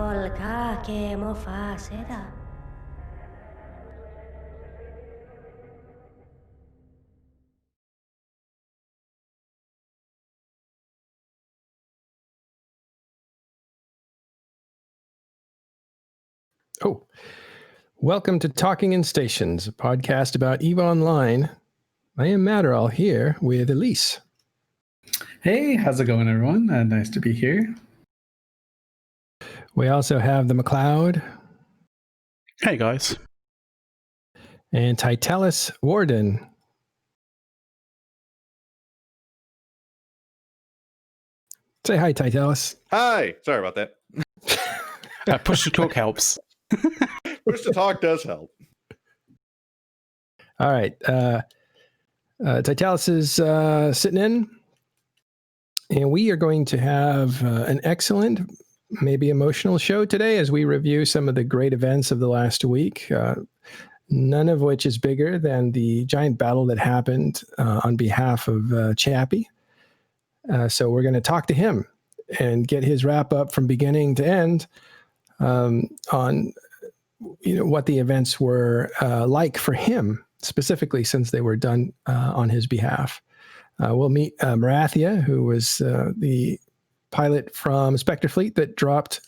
sol ka ke mo fa seda. Oh, welcome to Talking in Stations, a podcast about EVE Online. I am Matterall here with Elise. Hey, how's it going, everyone? Nice to be here. We also have the McLeod. Hey, guys. And Titalis Warden. Say hi, Titalis. Hi. Sorry about that. Push to talk helps. Push to talk does help. All right. Titalis is sitting in, and we are going to have an excellent, maybe emotional show today as we review some of the great events of the last week, none of which is bigger than the giant battle that happened on behalf of Chappy. So we're going to talk to him and get his wrap up from beginning to end on what the events were like for him, specifically since they were done on his behalf. We'll meet Marathia, who was the pilot from Spectre Fleet that dropped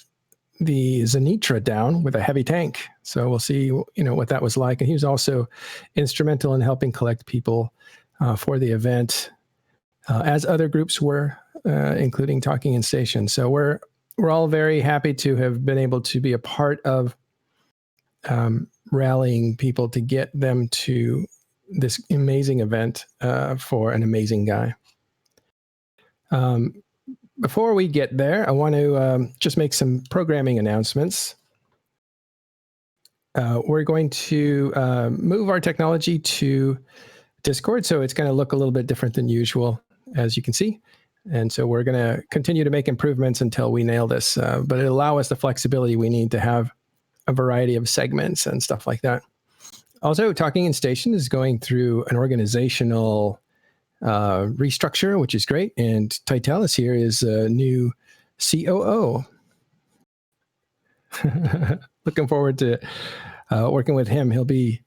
the Zenitra down with a heavy tank. So we'll see what that was like. And he was also instrumental in helping collect people for the event, as other groups were, including Talking in Station. So we're all very happy to have been able to be a part of rallying people to get them to this amazing event for an amazing guy. Before we get there, I want to just make some programming announcements. We're going to move our technology to Discord, so it's going to look a little bit different than usual, as you can see. And so we're going to continue to make improvements until we nail this, but it'll allow us the flexibility we need to have a variety of segments and stuff like that. Also, Talking in Station is going through an organizational restructure, which is great. And Titalis here is a new COO. Looking forward to working with him. He'll be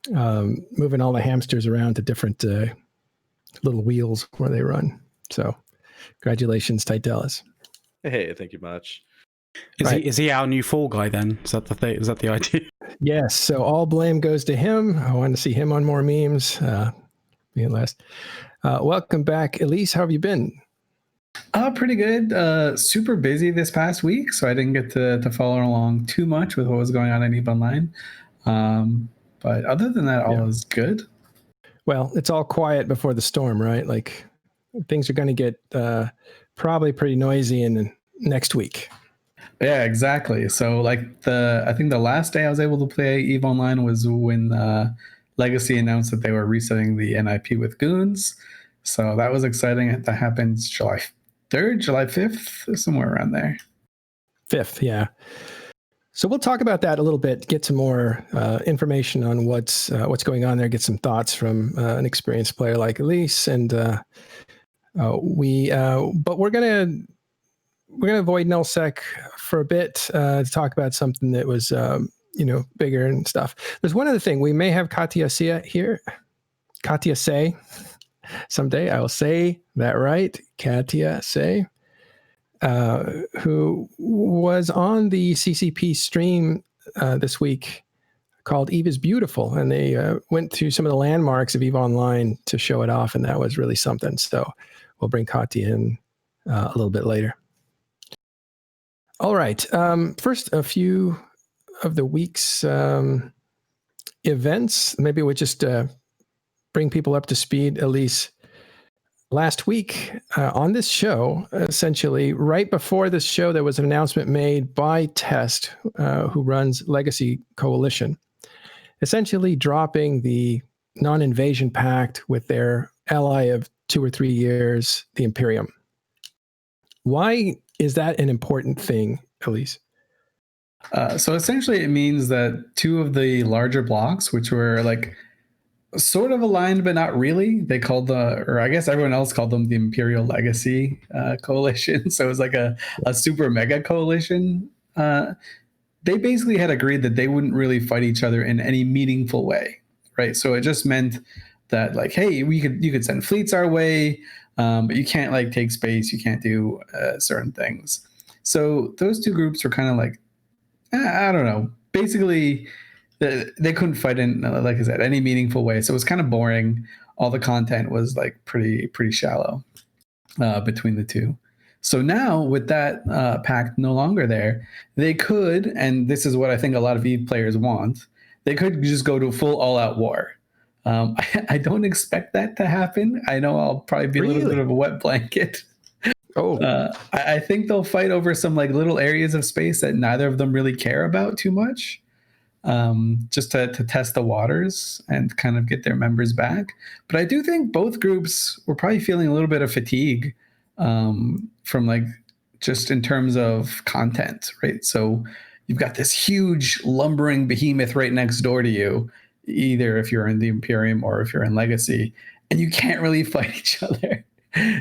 moving all the hamsters around to different little wheels where they run. So congratulations, Titalis. Hey, thank you much. Is he our new fall guy then? Is that the thing? Is that the idea? Yes. So all blame goes to him. I want to see him on more memes. Being last. Welcome back, Elise. How have you been? Pretty good. Super busy this past week, so I didn't get to follow along too much with what was going on in EVE Online. But other than that, all is good. Well, it's all quiet before the storm, right? Like things are going to get probably pretty noisy in next week. Yeah, exactly. So like I think the last day I was able to play EVE Online was when Legacy announced that they were resetting the NIP with goons. So that was exciting. That happened July 3rd, July 5th, somewhere around there. 5th, yeah. So we'll talk about that a little bit, get some more information on what's going on there, get some thoughts from an experienced player like Elise, and but we're gonna avoid Null-sec for a bit to talk about something that was bigger and stuff. There's one other thing. We may have Katya here. Katya Say. Someday I will say that right. Katya Say, who was on the CCP stream this week called EVE is Beautiful. And they went through some of the landmarks of EVE Online to show it off. And that was really something. So we'll bring Katya in a little bit later. All right. First, a few of the week's events. Maybe we'll just bring people up to speed. Elise, last week on this show, essentially right before this show, there was an announcement made by Test, who runs Legacy Coalition, essentially dropping the non-invasion pact with their ally of 2 or 3 years, the Imperium. Why is that an important thing, Elise? So essentially it means that 2 of the larger blocks, which were like sort of aligned, but not really, they called or I guess everyone else called them the Imperial Legacy Coalition. So it was like a super mega coalition they basically had agreed that they wouldn't really fight each other in any meaningful way, right? So it just meant that like, hey, you could send fleets our way, but you can't like take space, you can't do certain things. So those two groups were kind of like, I don't know. Basically, they couldn't fight in, like I said, any meaningful way. So it was kind of boring. All the content was like pretty shallow between the two. So now with that pact no longer there, they could, and this is what I think a lot of EVE players want, they could just go to full all-out war. I don't expect that to happen. I know I'll probably be a little bit of a wet blanket. I think they'll fight over some like little areas of space that neither of them really care about too much, just to test the waters and kind of get their members back. But I do think both groups were probably feeling a little bit of fatigue from like just in terms of content, right? So you've got this huge lumbering behemoth right next door to you, either if you're in the Imperium or if you're in Legacy, and you can't really fight each other.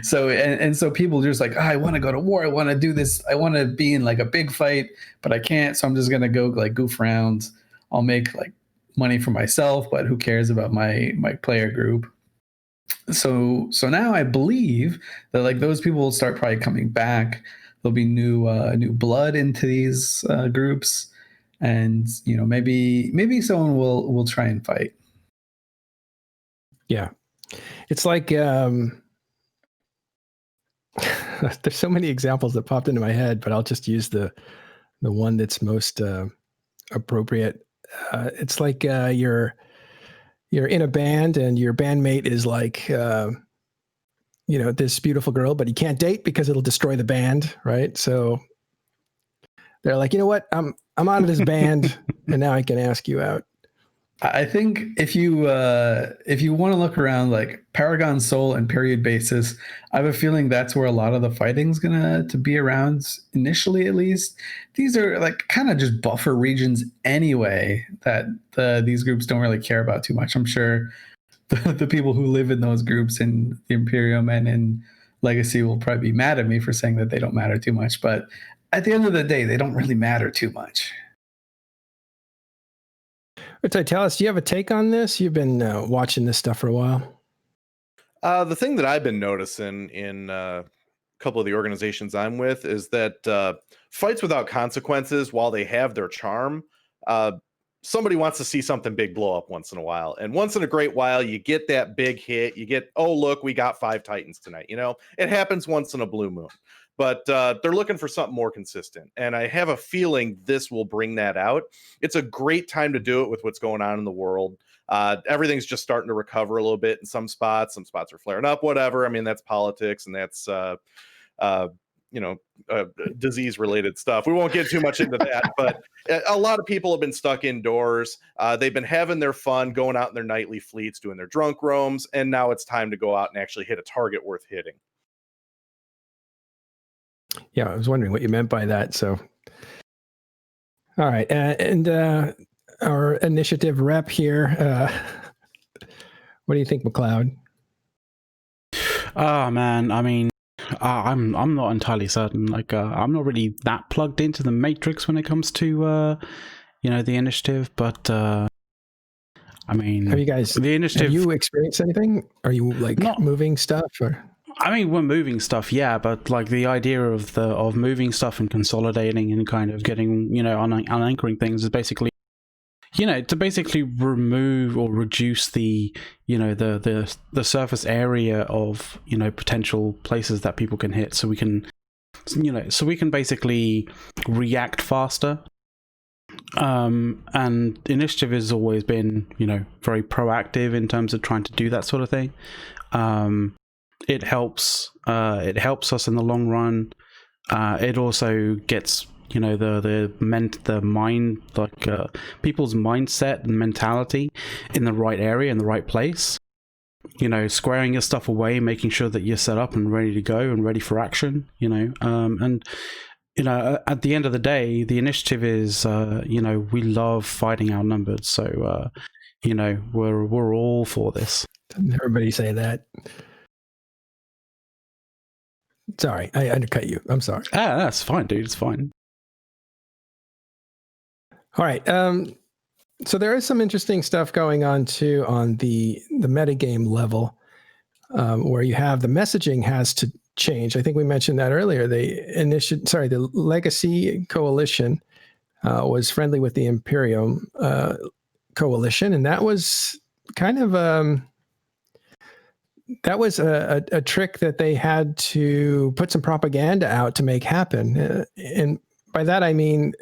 So and so people just like, oh, I want to go to war, I want to do this, I want to be in like a big fight, but I can't, so I'm just gonna go like goof around. I'll make like money for myself, but who cares about my player group? So now I believe that like those people will start probably coming back. There'll be new blood into these groups, and maybe someone will try and fight. Yeah, it's like there's so many examples that popped into my head, but I'll just use the one that's most appropriate. It's like you're in a band and your bandmate is like this beautiful girl, but he can't date because it'll destroy the band, right? So they're like, you know what, I'm out of this band and now I can ask you out. I think if you want to look around like Paragon Soul and Period Basis, I have a feeling that's where a lot of the fighting's gonna to be around initially, at least. These are like kind of just buffer regions anyway that these groups don't really care about too much. I'm sure the people who live in those groups in the Imperium and in Legacy will probably be mad at me for saying that they don't matter too much, but at the end of the day, they don't really matter too much. Titalis, do you have a take on this? You've been watching this stuff for a while. The thing that I've been noticing in a couple of the organizations I'm with is that fights without consequences, while they have their charm, somebody wants to see something big blow up once in a while. And once in a great while, you get that big hit. You get, oh, look, we got 5 Titans tonight. It happens once in a blue moon. But they're looking for something more consistent. And I have a feeling this will bring that out. It's a great time to do it with what's going on in the world. Everything's just starting to recover a little bit in some spots. Some spots are flaring up, whatever. I mean, that's politics and that's, disease-related stuff. We won't get too much into that. But a lot of people have been stuck indoors. They've been having their fun, going out in their nightly fleets, doing their drunk roams. And now it's time to go out and actually hit a target worth hitting. Yeah, I was wondering what you meant by that. So, all right. And our initiative rep here, what do you think, McLeod? Oh, man. I mean, I'm not entirely certain. Like, I'm not really that plugged into the Matrix when it comes to, the initiative. But, I mean, have you experienced anything? Are you like moving stuff or? I mean, we're moving stuff, yeah, but like the idea of moving stuff and consolidating and kind of getting, unanchoring things is basically, to basically remove or reduce the, the surface area of, potential places that people can hit, so we can, basically react faster. And initiative has always been, very proactive in terms of trying to do that sort of thing. It helps us in the long run. It also gets the mind, like people's mindset and mentality in the right area, in the right place. Squaring your stuff away, making sure that you're set up and ready to go and ready for action. And at the end of the day, the initiative is we love fighting outnumbered. So we're all for this. Doesn't everybody say that? Sorry, I undercut you. I'm sorry. That's fine, dude. It's fine. All right. So there is some interesting stuff going on too on the metagame level, where you have the messaging has to change. I think we mentioned that earlier. The Legacy Coalition was friendly with the Imperium Coalition, and that was kind of a trick that they had to put some propaganda out to make happen. And by that I mean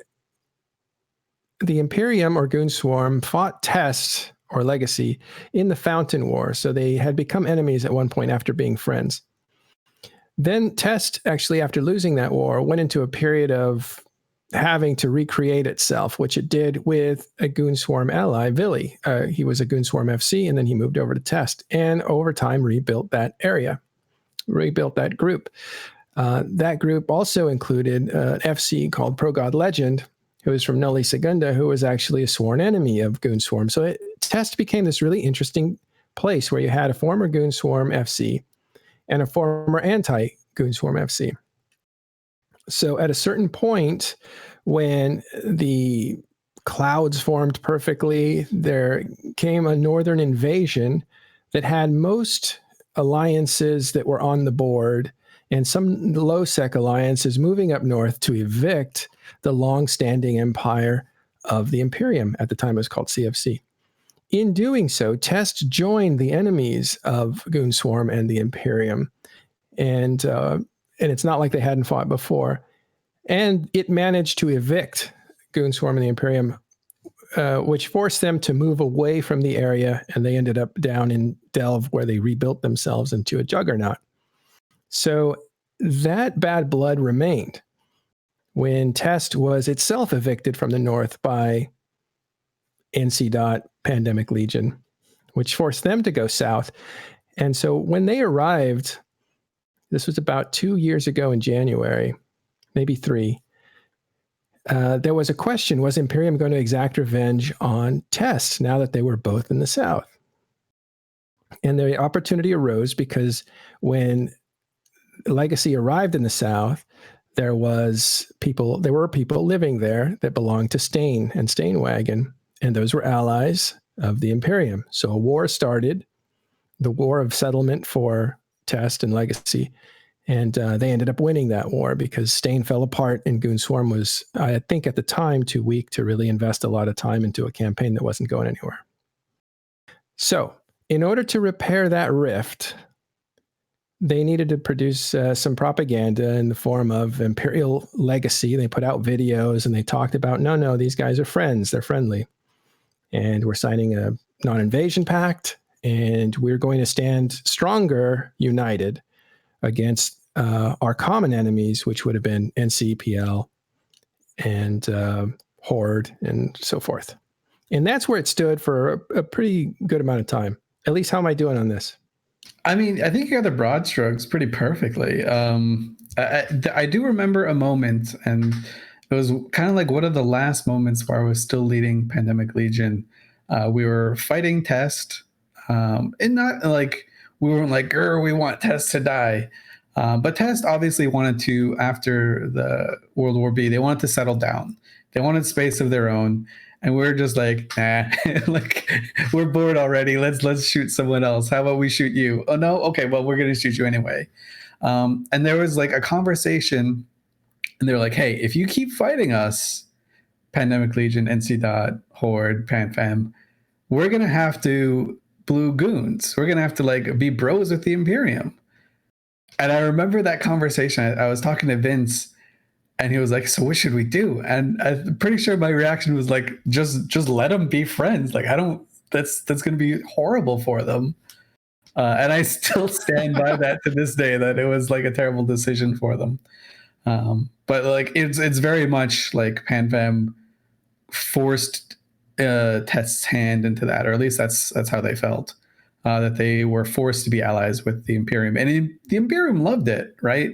the Imperium or Goon Swarm fought Test or Legacy in the Fountain War, so they had become enemies at one point after being friends. Then Test, actually, after losing that war, went into a period of having to recreate itself, which it did with a Goon Swarm ally, Villy. He was a Goon Swarm FC, and then he moved over to Test, and over time rebuilt that area, rebuilt that group. That group also included an FC called Pro God Legend, who was from Nulli Segunda, who was actually a sworn enemy of Goon Swarm. So Test became this really interesting place where you had a former Goon Swarm FC and a former anti-Goon Swarm FC. So at a certain point, when the clouds formed perfectly, there came a northern invasion that had most alliances that were on the board and some low-sec alliances moving up north to evict the long-standing empire of the Imperium. At the time, it was called CFC. In doing so, Test joined the enemies of Goon Swarm and the Imperium, and it's not like they hadn't fought before. And it managed to evict Goon Swarm and the Imperium, which forced them to move away from the area, and they ended up down in Delve, where they rebuilt themselves into a juggernaut. So that bad blood remained when Test was itself evicted from the north by NC. Pandemic Legion, which forced them to go south. And so when they arrived, this was about 2 years ago in January, maybe 3, there was a question, was Imperium going to exact revenge on Test now that they were both in the south? And the opportunity arose because when Legacy arrived in the south, there were people living there that belonged to Stain and Stainwagon, and those were allies of the Imperium. So a war started, the war of settlement for Test and Legacy, and they ended up winning that war because Stain fell apart and Goon Swarm was, I think at the time, too weak to really invest a lot of time into a campaign that wasn't going anywhere. So in order to repair that rift, they needed to produce some propaganda in the form of Imperial Legacy. They put out videos and they talked about, no, these guys are friends. They're friendly. And we're signing a non-invasion pact, and we're going to stand stronger, united, against our common enemies, which would have been NCPL and Horde and so forth. And that's where it stood for a pretty good amount of time. At least, how am I doing on this? I mean, I think you got the broad strokes pretty perfectly. I do remember a moment, and it was kind of like one of the last moments where I was still leading Pandemic Legion. We were fighting Test, and not like we weren't like, we want Test to die. But Test obviously wanted to, after the World War B, they wanted to settle down. They wanted space of their own. And we're just like, nah, like we're bored already. Let's shoot someone else. How about we shoot you? Oh no, okay, well we're gonna shoot you anyway. And there was like a conversation, and they're like, hey, if you keep fighting us, Pandemic Legion, NC. Horde, PanFam, we're gonna have to blue goons. We're gonna have to like be bros with the Imperium. And I remember that conversation. I was talking to Vince. And he was like, so what should we do? And I'm pretty sure my reaction was like, just let them be friends. Like, that's going to be horrible for them. And I still stand by that to this day, that it was like a terrible decision for them. But like, it's very much like PanFam forced Test's hand into that, or at least that's how they felt, that they were forced to be allies with the Imperium. And the Imperium loved it, right?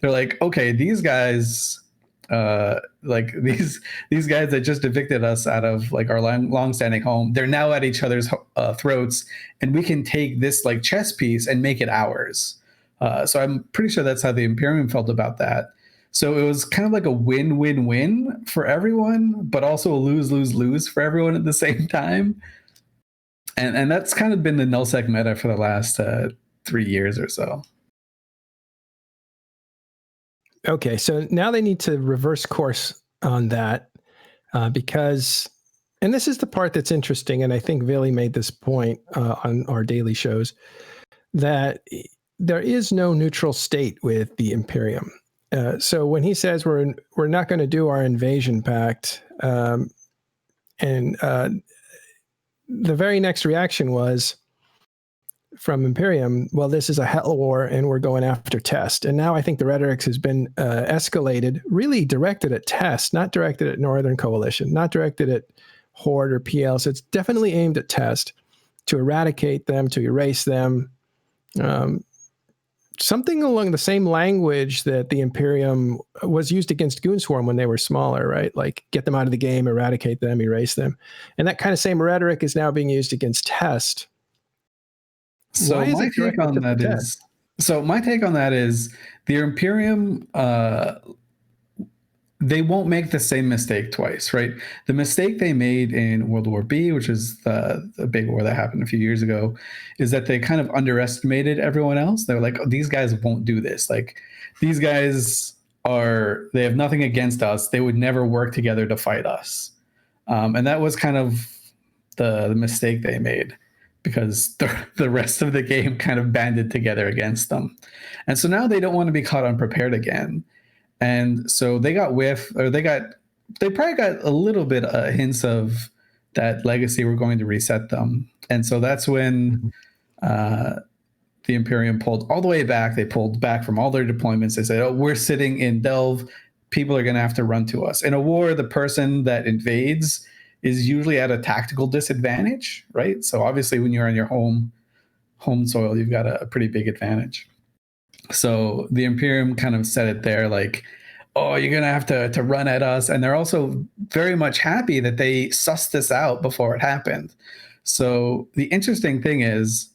They're like, okay, these guys... like these guys that just evicted us out of like our long-standing home, they're now at each other's throats, and we can take this like chess piece and make it ours. So I'm pretty sure that's how the Imperium felt about that. So it was kind of like a win-win-win for everyone, but also a lose-lose-lose for everyone at the same time. And that's kind of been the null-sec meta for the last 3 years or so. Okay, so now they need to reverse course on that because, and this is the part that's interesting, and I think Vili made this point on our daily shows, that there is no neutral state with the Imperium. So when he says we're not going to do our invasion pact, and the very next reaction was from Imperium, well, this is a hell war and we're going after Test. And now I think the rhetoric has been escalated, really directed at Test, not directed at Northern Coalition, not directed at Horde or PL. So it's definitely aimed at Test to eradicate them, to erase them. Something along the same language that the Imperium was used against Goonswarm when they were smaller, right? Like get them out of the game, eradicate them, erase them. And that kind of same rhetoric is now being used against Test. So my take on that is the Imperium, they won't make the same mistake twice, right? The mistake they made in World War B, which is the big war that happened a few years ago, is that they kind of underestimated everyone else. They were like, oh, these guys won't do this. Like these guys they have nothing against us. They would never work together to fight us. And that was kind of the mistake they made, because the rest of the game kind of banded together against them. And so now they don't want to be caught unprepared again. And so they probably got a little bit hints of that Legacy were going to reset them. And so that's when the Imperium pulled all the way back. They pulled back from all their deployments. They said, oh, we're sitting in Delve. People are going to have to run to us. In a war, the person that invades is usually at a tactical disadvantage, right? So obviously when you're on your home soil, you've got a pretty big advantage. So the Imperium kind of said it there, like, oh, you're going to have to run at us. And they're also very much happy that they sussed this out before it happened. So the interesting thing is,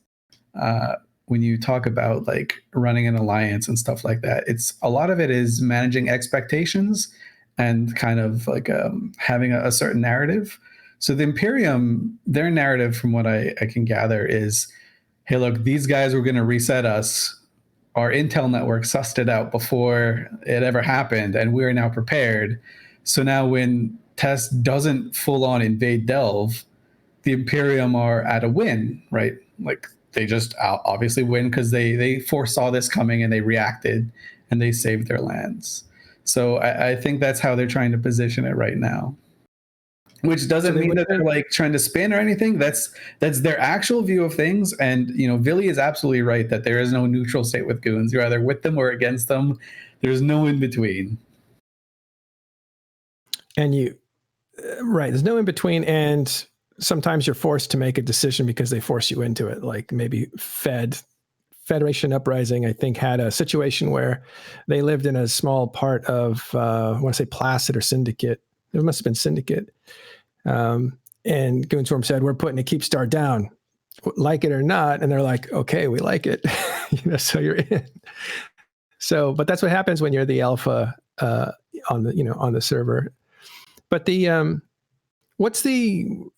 when you talk about like running an alliance and stuff like that, a lot of it is managing expectations and kind of like having a certain narrative. So the Imperium, their narrative, from what I can gather, is, hey, look, these guys were going to reset us. Our intel network sussed it out before it ever happened, and we're now prepared. So now when Test doesn't full on invade Delve, the Imperium are at a win, right? Like they just obviously win because they foresaw this coming and they reacted and they saved their lands. So I think that's how they're trying to position it right now. Which doesn't mean that they're like trying to spin or anything. That's their actual view of things. And Vili is absolutely right that there is no neutral state with goons. You're either with them or against them. There's no in between. And right, there's no in between. And sometimes you're forced to make a decision because they force you into it. Like maybe Federation Uprising, I think, had a situation where they lived in a small part of, I want to say Placid or Syndicate. It must have been Syndicate. And Goonswarm said, we're putting a keep star down, like it or not. And they're like, okay, we like it. So you're in. So, but that's what happens when you're the alpha on the server. But what's the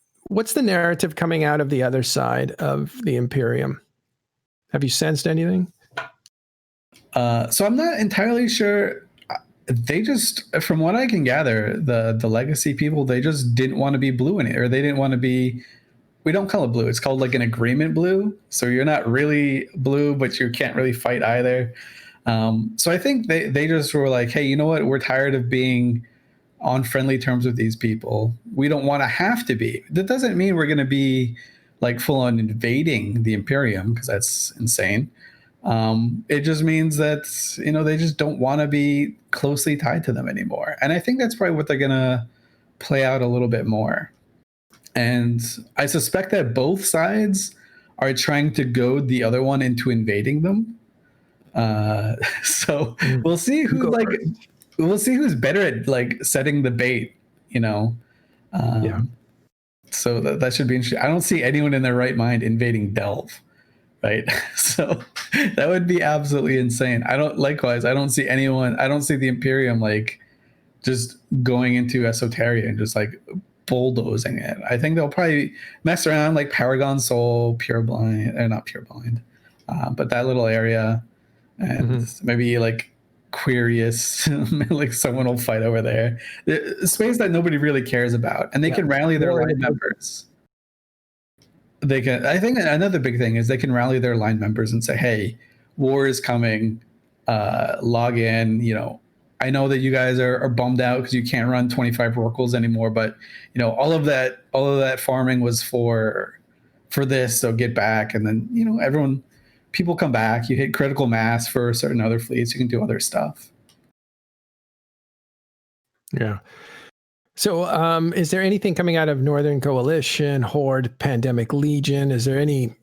narrative coming out of the other side of the Imperium? Have you sensed anything? So I'm not entirely sure. They just, from what I can gather, the Legacy people, they just didn't want to be blue in it, or they didn't want to be. We don't call it blue. It's called like an agreement blue. So you're not really blue, but you can't really fight either. So I think they just were like, hey, you know what? We're tired of being on friendly terms with these people. We don't want to have to be. That doesn't mean we're going to be like full on invading the Imperium, because that's insane. It just means that, they just don't want to be closely tied to them anymore. And I think that's probably what they're going to play out a little bit more. And I suspect that both sides are trying to goad the other one into invading them. So we'll see we'll see who's better at like setting the bait, Yeah. So that should be interesting. I don't see anyone in their right mind invading Delve. right? So that would be absolutely insane. I don't see the Imperium like just going into Esoteria and just like bulldozing it. I think they'll probably mess around like Paragon Soul, Pureblind, or not Pureblind, but that little area, and maybe like Quirius, like someone will fight over there. The space that nobody really cares about, and they can rally their line members. They can. I think another big thing is they can rally their line members and say, "Hey, war is coming. Log in. You know, I know that you guys are bummed out because you can't run 25 oracles anymore, but you know, all of that farming was for this. So get back." And then people come back. You hit critical mass for certain other fleets. You can do other stuff. Yeah. So, is there anything coming out of Northern Coalition, Horde, Pandemic Legion? Is there any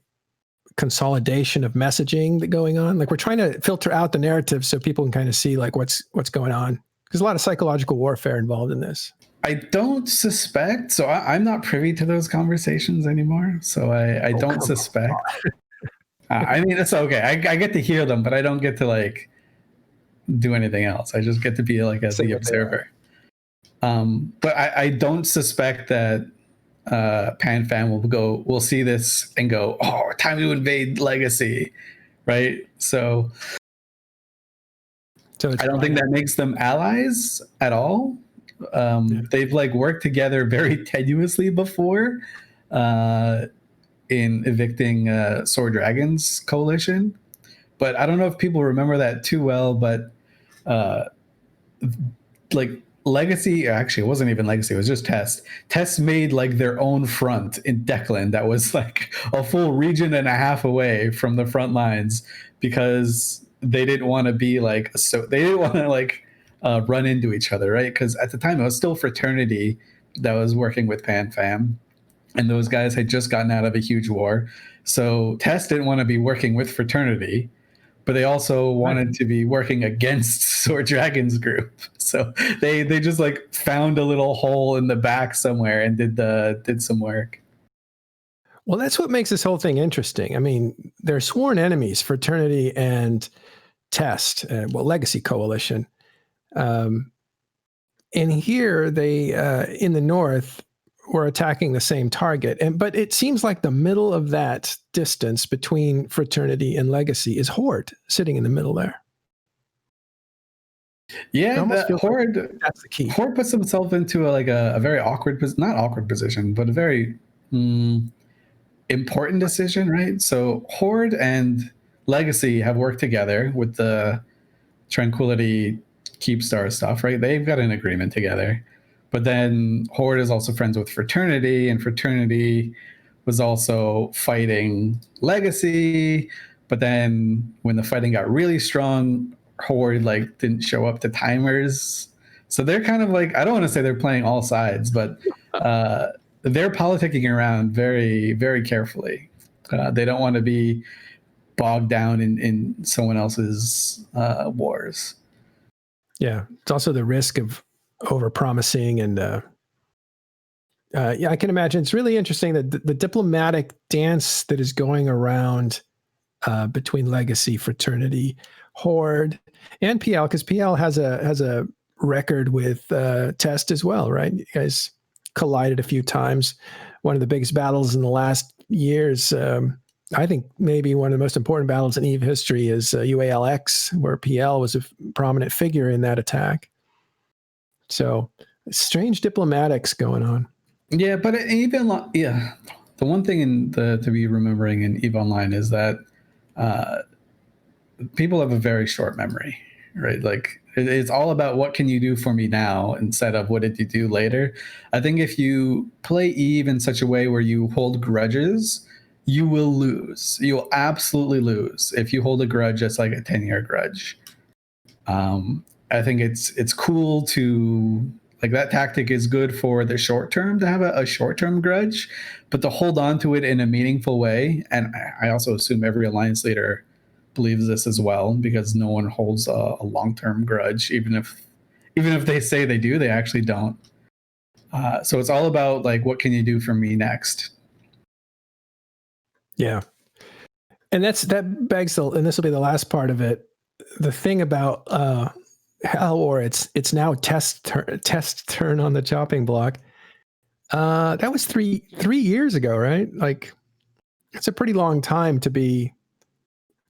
consolidation of messaging that going on? Like, we're trying to filter out the narrative so people can kind of see like what's going on. There's a lot of psychological warfare involved in this. I don't suspect. So I'm not privy to those conversations anymore. So I don't suspect. I mean, it's okay. I get to hear them, but I don't get to like do anything else. I just get to be like the observer. But I don't suspect that PanFam will see this and go, "Oh, time to invade Legacy," right? So I don't think that makes them allies at all. They've like worked together very tenuously before in evicting Sword Dragons Coalition, but I don't know if people remember that too well. But like Legacy, actually, it wasn't even Legacy. It was just Test. Test made like their own front in Declan that was like a full region and a half away from the front lines because they didn't want to be like they didn't want to like run into each other, right? Because at the time it was still Fraternity that was working with PanFam, and those guys had just gotten out of a huge war. So Test didn't want to be working with Fraternity, but they also wanted to be working against Sword Dragons group. So they just like found a little hole in the back somewhere and did some work. Well, that's what makes this whole thing interesting. I mean, they're sworn enemies, Fraternity and Test, Legacy Coalition. And here they, in the north, were attacking the same target. But it seems like the middle of that distance between Fraternity and Legacy is Horde, sitting in the middle there. Yeah, Horde, that's the key. Horde puts himself into a very awkward, not awkward position, but a very important decision, right? So Horde and Legacy have worked together with the Tranquility Keepstar stuff, right? They've got an agreement together. But then Horde is also friends with Fraternity, and Fraternity was also fighting Legacy. But then when the fighting got really strong, Horde like didn't show up to timers. So they're kind of like, I don't want to say they're playing all sides, but they're politicking around very, very carefully. They don't want to be bogged down in someone else's wars. Yeah, it's also the risk of over-promising and I can imagine it's really interesting that the diplomatic dance that is going around between Legacy, Fraternity, Horde, and PL, because PL has a record with Test as well, right? You guys collided a few times. One of the biggest battles in the last years, I think maybe one of the most important battles in EVE history is UALX, where PL was a prominent figure in that attack. So strange diplomatics going on. Yeah, but even the one thing to be remembering in EVE Online is that people have a very short memory, right? Like it's all about what can you do for me now instead of what did you do later. I think if you play EVE in such a way where you hold grudges, you will lose. You will absolutely lose if you hold a grudge that's like a 10-year grudge. I think it's cool to like that tactic is good for the short term to have a short-term grudge, but to hold on to it in a meaningful way. And I also assume every alliance leader believes this as well, because no one holds a long-term grudge, even if they say they do, they actually don't. So it's all about like, what can you do for me next? Yeah. And that begs and this will be the last part of it. The thing about Hell War, it's now test turn on the chopping block. That was three years ago, right? Like, it's a pretty long time to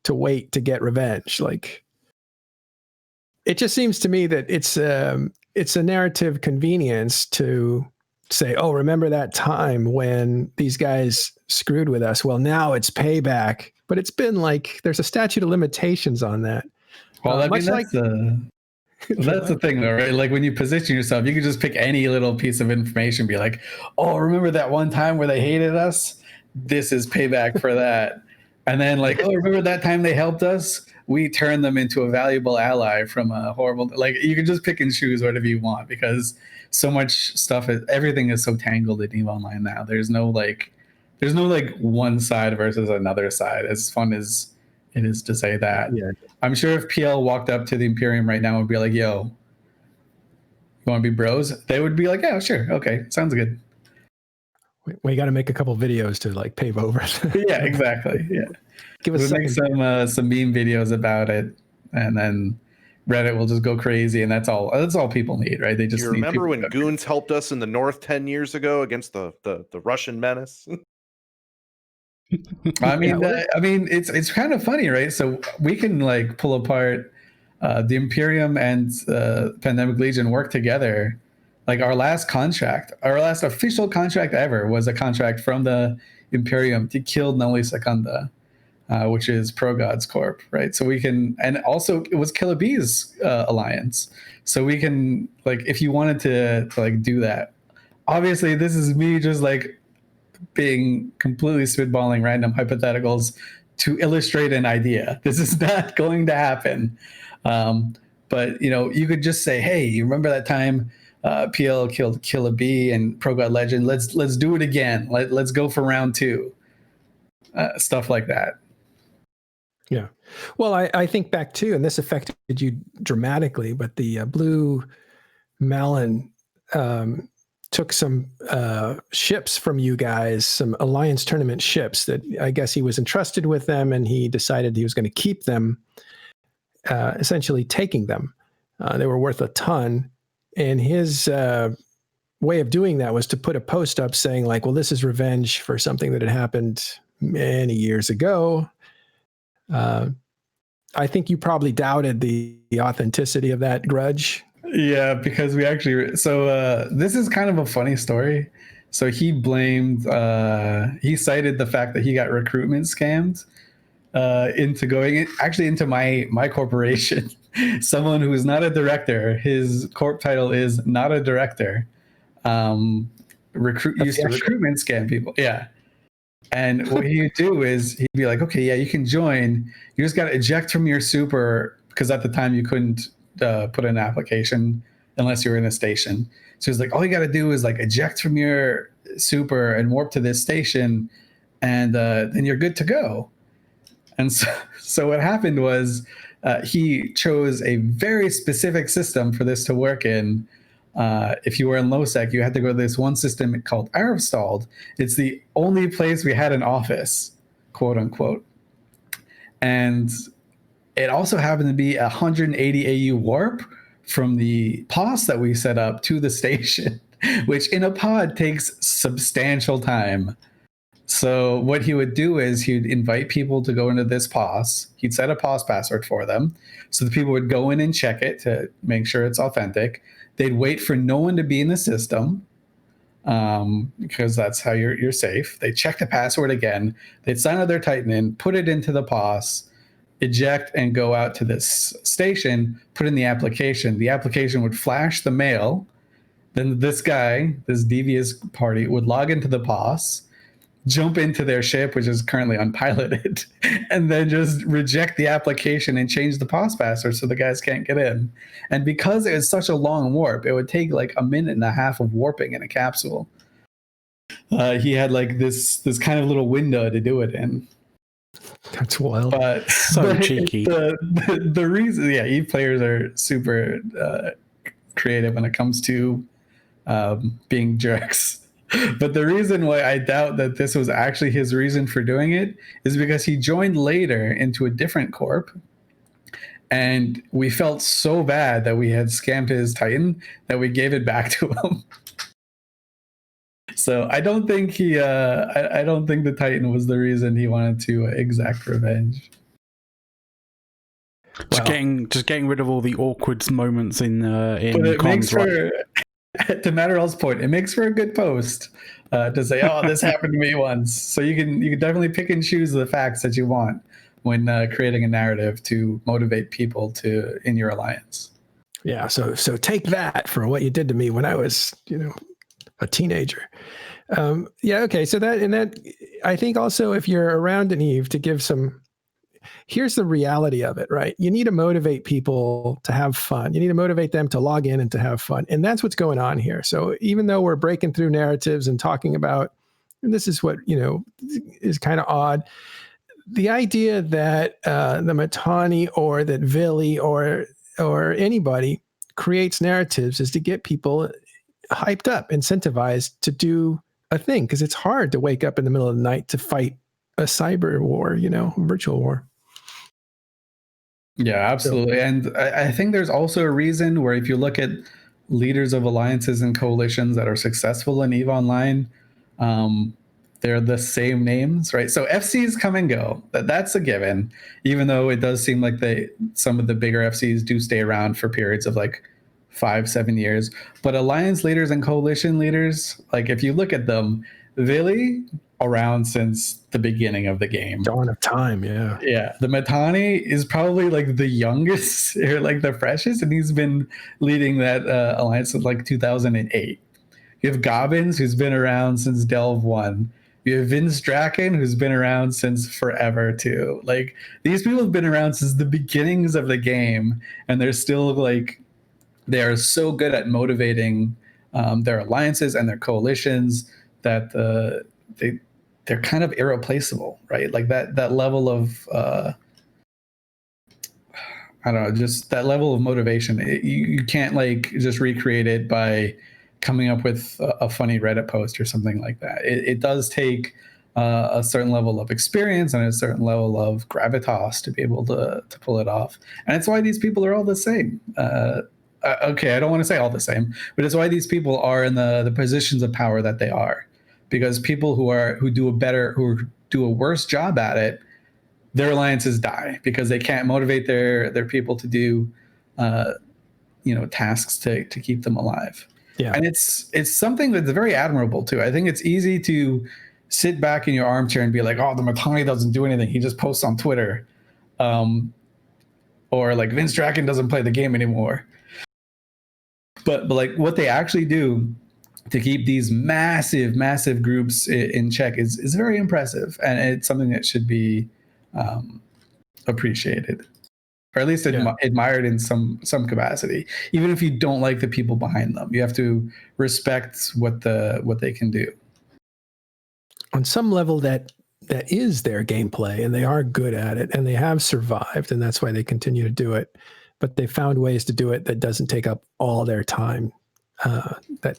wait to get revenge. Like, it just seems to me that it's a narrative convenience to say, oh, remember that time when these guys screwed with us? Well, now it's payback. But it's been like, there's a statute of limitations on that. Well, I mean, that's the thing, though, right? Like, when you position yourself, you can just pick any little piece of information, be like, oh, remember that one time where they hated us? This is payback for that. And then, like, oh, remember that time they helped us? We turned them into a valuable ally from a horrible, like, you can just pick and choose whatever you want, because so much stuff, everything is so tangled in EVE Online now. There's no one side versus another side, as fun as it is to say that. Yeah. I'm sure if PL walked up to the Imperium right now and be like, yo, you want to be bros? They would be like, yeah, sure. Okay. Sounds good. We got to make a couple videos to like pave over. Yeah, exactly. Yeah. Give us make some meme videos about it, and then Reddit will just go crazy, and that's all people need, right? They just you remember when goons helped us in the North 10 years ago against the Russian menace? I mean, it's kind of funny, right? So we can like pull apart the Imperium and Pandemic Legion work together. Like, our last official contract ever was a contract from the Imperium to kill Null-sec, which is Pro Gods Corp, right? So we can, and also it was Killer Bees alliance. So we can, like, if you wanted to like do that. Obviously, this is me just like being completely spitballing random hypotheticals to illustrate an idea. This is not going to happen. But you could just say, hey, you remember that time PL killed Killer Bee and Pro God Legend? Let's do it again. Let's go for round 2. Stuff like that. Yeah. Well, I think back too, and this affected you dramatically, but the Blue Malin took some ships from you guys, some Alliance tournament ships that I guess he was entrusted with them, and he decided he was going to keep them, essentially taking them. They were worth a ton. And his way of doing that was to put a post up saying like, well, this is revenge for something that had happened many years ago. I think you probably doubted the authenticity of that grudge. Yeah, because we actually, this is kind of a funny story. So he cited the fact that he got recruitment scammed into my corporation. Someone who is not a director. His corp title is not a director. Used to recruitment scam people. Yeah. And what he'd do is he'd be like, okay, yeah, you can join. You just got to eject from your super, because at the time you couldn't put in an application unless you were in a station. So he's like, all you got to do is like eject from your super and warp to this station, and then you're good to go. And so what happened was he chose a very specific system for this to work in. If you were in Null-sec, you had to go to this one system called Arvstalled. It's the only place we had an office, quote unquote. And it also happened to be 180 AU warp from the POS that we set up to the station, which in a pod takes substantial time. So what he would do is he'd invite people to go into this POS. He'd set a POS password for them. So the people would go in and check it to make sure it's authentic. They'd wait for no one to be in the system, because that's how you're safe. They check the password again. They'd sign up their Titan in, put it into the POS, eject, and go out to this station, put in the application. The application would flash the mail. Then this devious party, would log into the POS, jump into their ship, which is currently unpiloted, and then just reject the application and change the POS password so the guys can't get in. And because it was such a long warp, it would take like a minute and a half of warping in a capsule. He had like this kind of little window to do it in. That's wild. But so cheeky. The reason, yeah, EVE players are super creative when it comes to being jerks. But the reason why I doubt that this was actually his reason for doing it is because he joined later into a different corp, and we felt so bad that we had scammed his Titan that we gave it back to him. So I don't think I don't think the Titan was the reason he wanted to exact revenge. Just getting rid of all the awkward moments in But it makes comms, right? for, to Matterall's point, it makes for a good post to say, "Oh, this happened to me once." So you can definitely pick and choose the facts that you want when creating a narrative to motivate people in your alliance. Yeah. So take that for what you did to me when I was, a teenager. Yeah. Okay. So that I think also if you're around an Eve to give some. Here's the reality of it, right? You need to motivate people to have fun. You need to motivate them to log in and to have fun. And that's what's going on here. So even though we're breaking through narratives and talking about, and this is what, is kind of odd, the idea that the Mittani or that Vili or anybody creates narratives is to get people hyped up, incentivized to do a thing, because it's hard to wake up in the middle of the night to fight a cyber war, virtual war. Yeah, absolutely. And I think there's also a reason where if you look at leaders of alliances and coalitions that are successful in EVE Online, they're the same names, right? So FCs come and go. That's a given, even though it does seem like some of the bigger FCs do stay around for periods of like 5-7 years. But alliance leaders and coalition leaders, like if you look at them, Vili around since the beginning of the game. Dawn of time, yeah. Yeah, the Mittani is probably like the youngest or like the freshest, and he's been leading that alliance since like 2008. You have Gobbins, who's been around since Delve 1. You have Vince Draken, who's been around since forever too. Like these people have been around since the beginnings of the game, and they're still like they are so good at motivating their alliances and their coalitions that they're kind of irreplaceable, right? Like that level of I don't know, just that level of motivation. You can't like just recreate it by coming up with a funny Reddit post or something like that. It does take a certain level of experience and a certain level of gravitas to be able to pull it off. And it's why these people are all the same. Okay, I don't want to say all the same, but it's why these people are in the positions of power that they are. Because people who do a worse job at it, their alliances die because they can't motivate their people to do tasks to keep them alive. Yeah. And it's something that's very admirable too. I think it's easy to sit back in your armchair and be like, oh, the Mittani doesn't do anything. He just posts on Twitter. Or like Vince Draken doesn't play the game anymore. But like what they actually do to keep these massive groups in check is very impressive, and it's something that should be appreciated, or at least admired in some capacity. Even if you don't like the people behind them, you have to respect what they can do. On some level, that is their gameplay, and they are good at it, and they have survived, and that's why they continue to do it. But they found ways to do it that doesn't take up all their time. That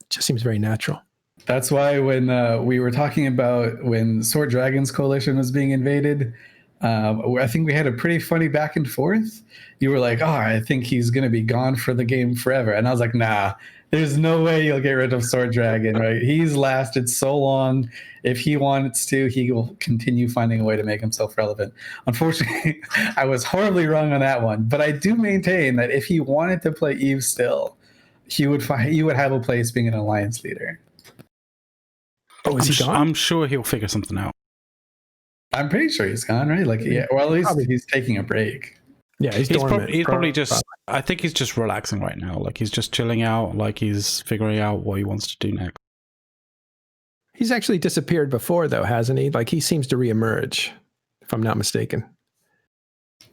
just seems very natural. That's why when we were talking about when Sword Dragon's coalition was being invaded, I think we had a pretty funny back and forth. You were like, oh, I think he's going to be gone for the game forever. And I was like, nah, there's no way you'll get rid of Sword Dragon, right? He's lasted so long. If he wants to, he will continue finding a way to make himself relevant. Unfortunately, I was horribly wrong on that one. But I do maintain that if he wanted to play Eve still, he would have a place being an alliance leader. Oh, is he gone? I'm sure he'll figure something out. I'm pretty sure he's gone, right? Like, yeah. Well, at least probably. He's taking a break. Yeah, he's probably just. I think he's just relaxing right now. Like he's just chilling out. Like he's figuring out what he wants to do next. He's actually disappeared before, though, hasn't he? Like he seems to reemerge, if I'm not mistaken.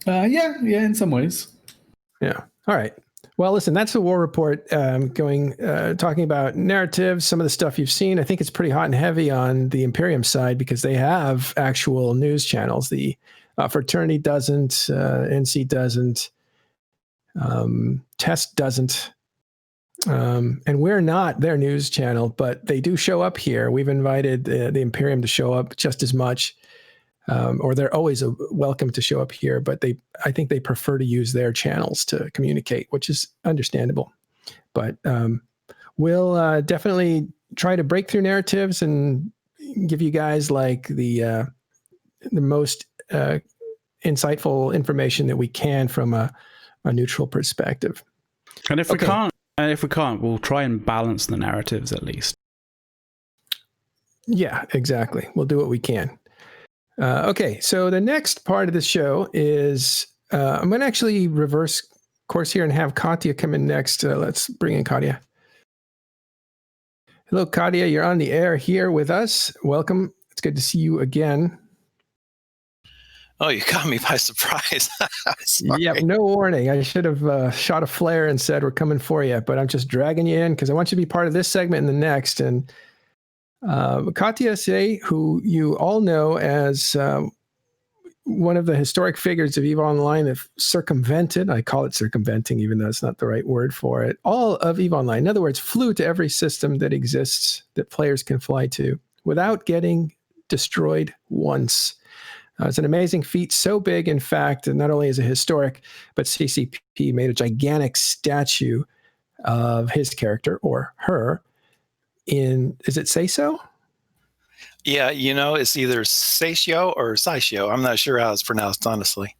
Yeah, in some ways. Yeah. All right. Well, listen, that's the war report talking about narratives, some of the stuff you've seen. I think it's pretty hot and heavy on the Imperium side because they have actual news channels. The Fraternity doesn't, NC doesn't, Test doesn't. And we're not their news channel, but they do show up here. We've invited the Imperium to show up just as much, or they're always welcome to show up here, but I think they prefer to use their channels to communicate, which is understandable. But we'll definitely try to break through narratives and give you guys like the most insightful information that we can from a neutral perspective. And if we can't, we'll try and balance the narratives at least. Yeah, exactly. We'll do what we can. Okay, so the next part of the show is I'm going to actually reverse course here and have Katya come in next. Let's bring in Katya. Hello, Katya. You're on the air here with us. Welcome. It's good to see you again. Oh, you caught me by surprise. Yep, no warning. I should have shot a flare and said we're coming for you, but I'm just dragging you in because I want you to be part of this segment and the next. And Katya Say, who you all know as one of the historic figures of EVE Online that circumvented, I call it circumventing, even though it's not the right word for it, all of EVE Online. In other words, flew to every system that exists that players can fly to without getting destroyed once. It's an amazing feat, so big, in fact, not only is it historic, but CCP made a gigantic statue of his character, or her, is it Say So? Yeah, it's either Seisho or Saisho. I'm not sure how it's pronounced, honestly.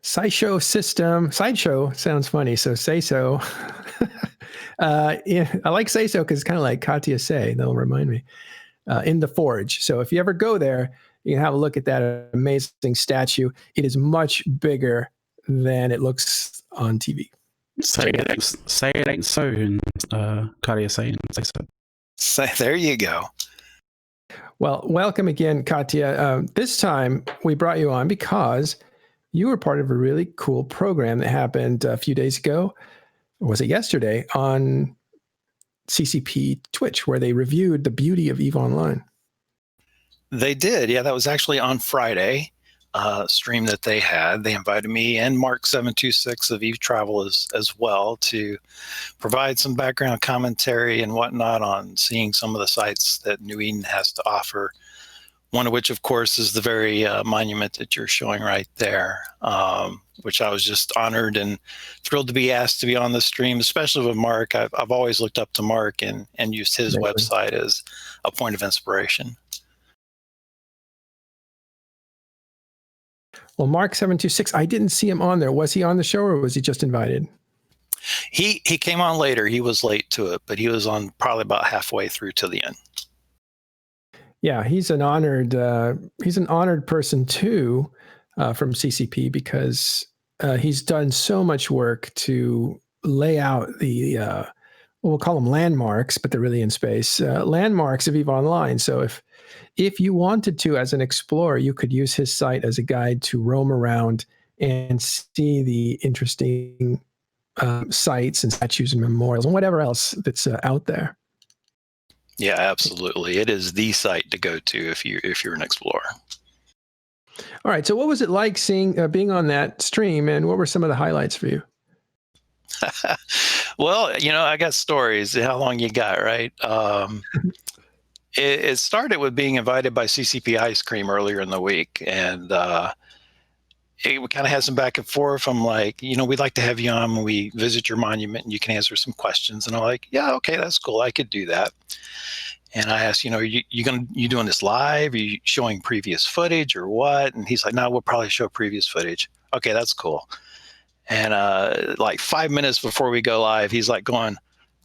Sideshow system. Sideshow sounds funny, so Say So. Yeah, I like Say So because it's kind of like Katya Say. That'll remind me. In the Forge. So if you ever go there, you can have a look at that amazing statue. It is much bigger than it looks on TV. Say it ain't so, and Katya saying Say So. So there you go. Well, welcome again, Katya. This time we brought you on because you were part of a really cool program that happened a few days ago, or was it yesterday, on CCP Twitch, where they reviewed the beauty of EVE Online. They did. Yeah, that was actually on Friday, stream that they had. They invited me and Mark726 of EVE Travel as well to provide some background commentary and whatnot on seeing some of the sites that New Eden has to offer. One of which, of course, is the very monument that you're showing right there, which I was just honored and thrilled to be asked to be on the stream, especially with Mark. I've always looked up to Mark and used his website as a point of inspiration. Well, Mark726, I didn't see him on there. Was he on the show or was he just invited? He came on later. He was late to it, but he was on probably about halfway through to the end. Yeah, he's an honored person too from CCP because he's done so much work to lay out the we'll call them landmarks, but they're really in space, landmarks of EVE Online. So if you wanted to, as an explorer, you could use his site as a guide to roam around and see the interesting sites and statues and memorials and whatever else that's out there. Yeah, absolutely. It is the site to go to if you're an explorer. All right. So what was it like being on that stream, and what were some of the highlights for you? Well, I got stories. How long you got, right? It started with being invited by CCP Ice Cream earlier in the week, and we kind of had some back and forth. I'm like, we'd like to have you on when we visit your monument and you can answer some questions. And I'm like, yeah, okay, that's cool. I could do that. And I asked, you doing this live? Are you showing previous footage or what? And he's like, no, we'll probably show previous footage. Okay, that's cool. And like 5 minutes before we go live, he's like going,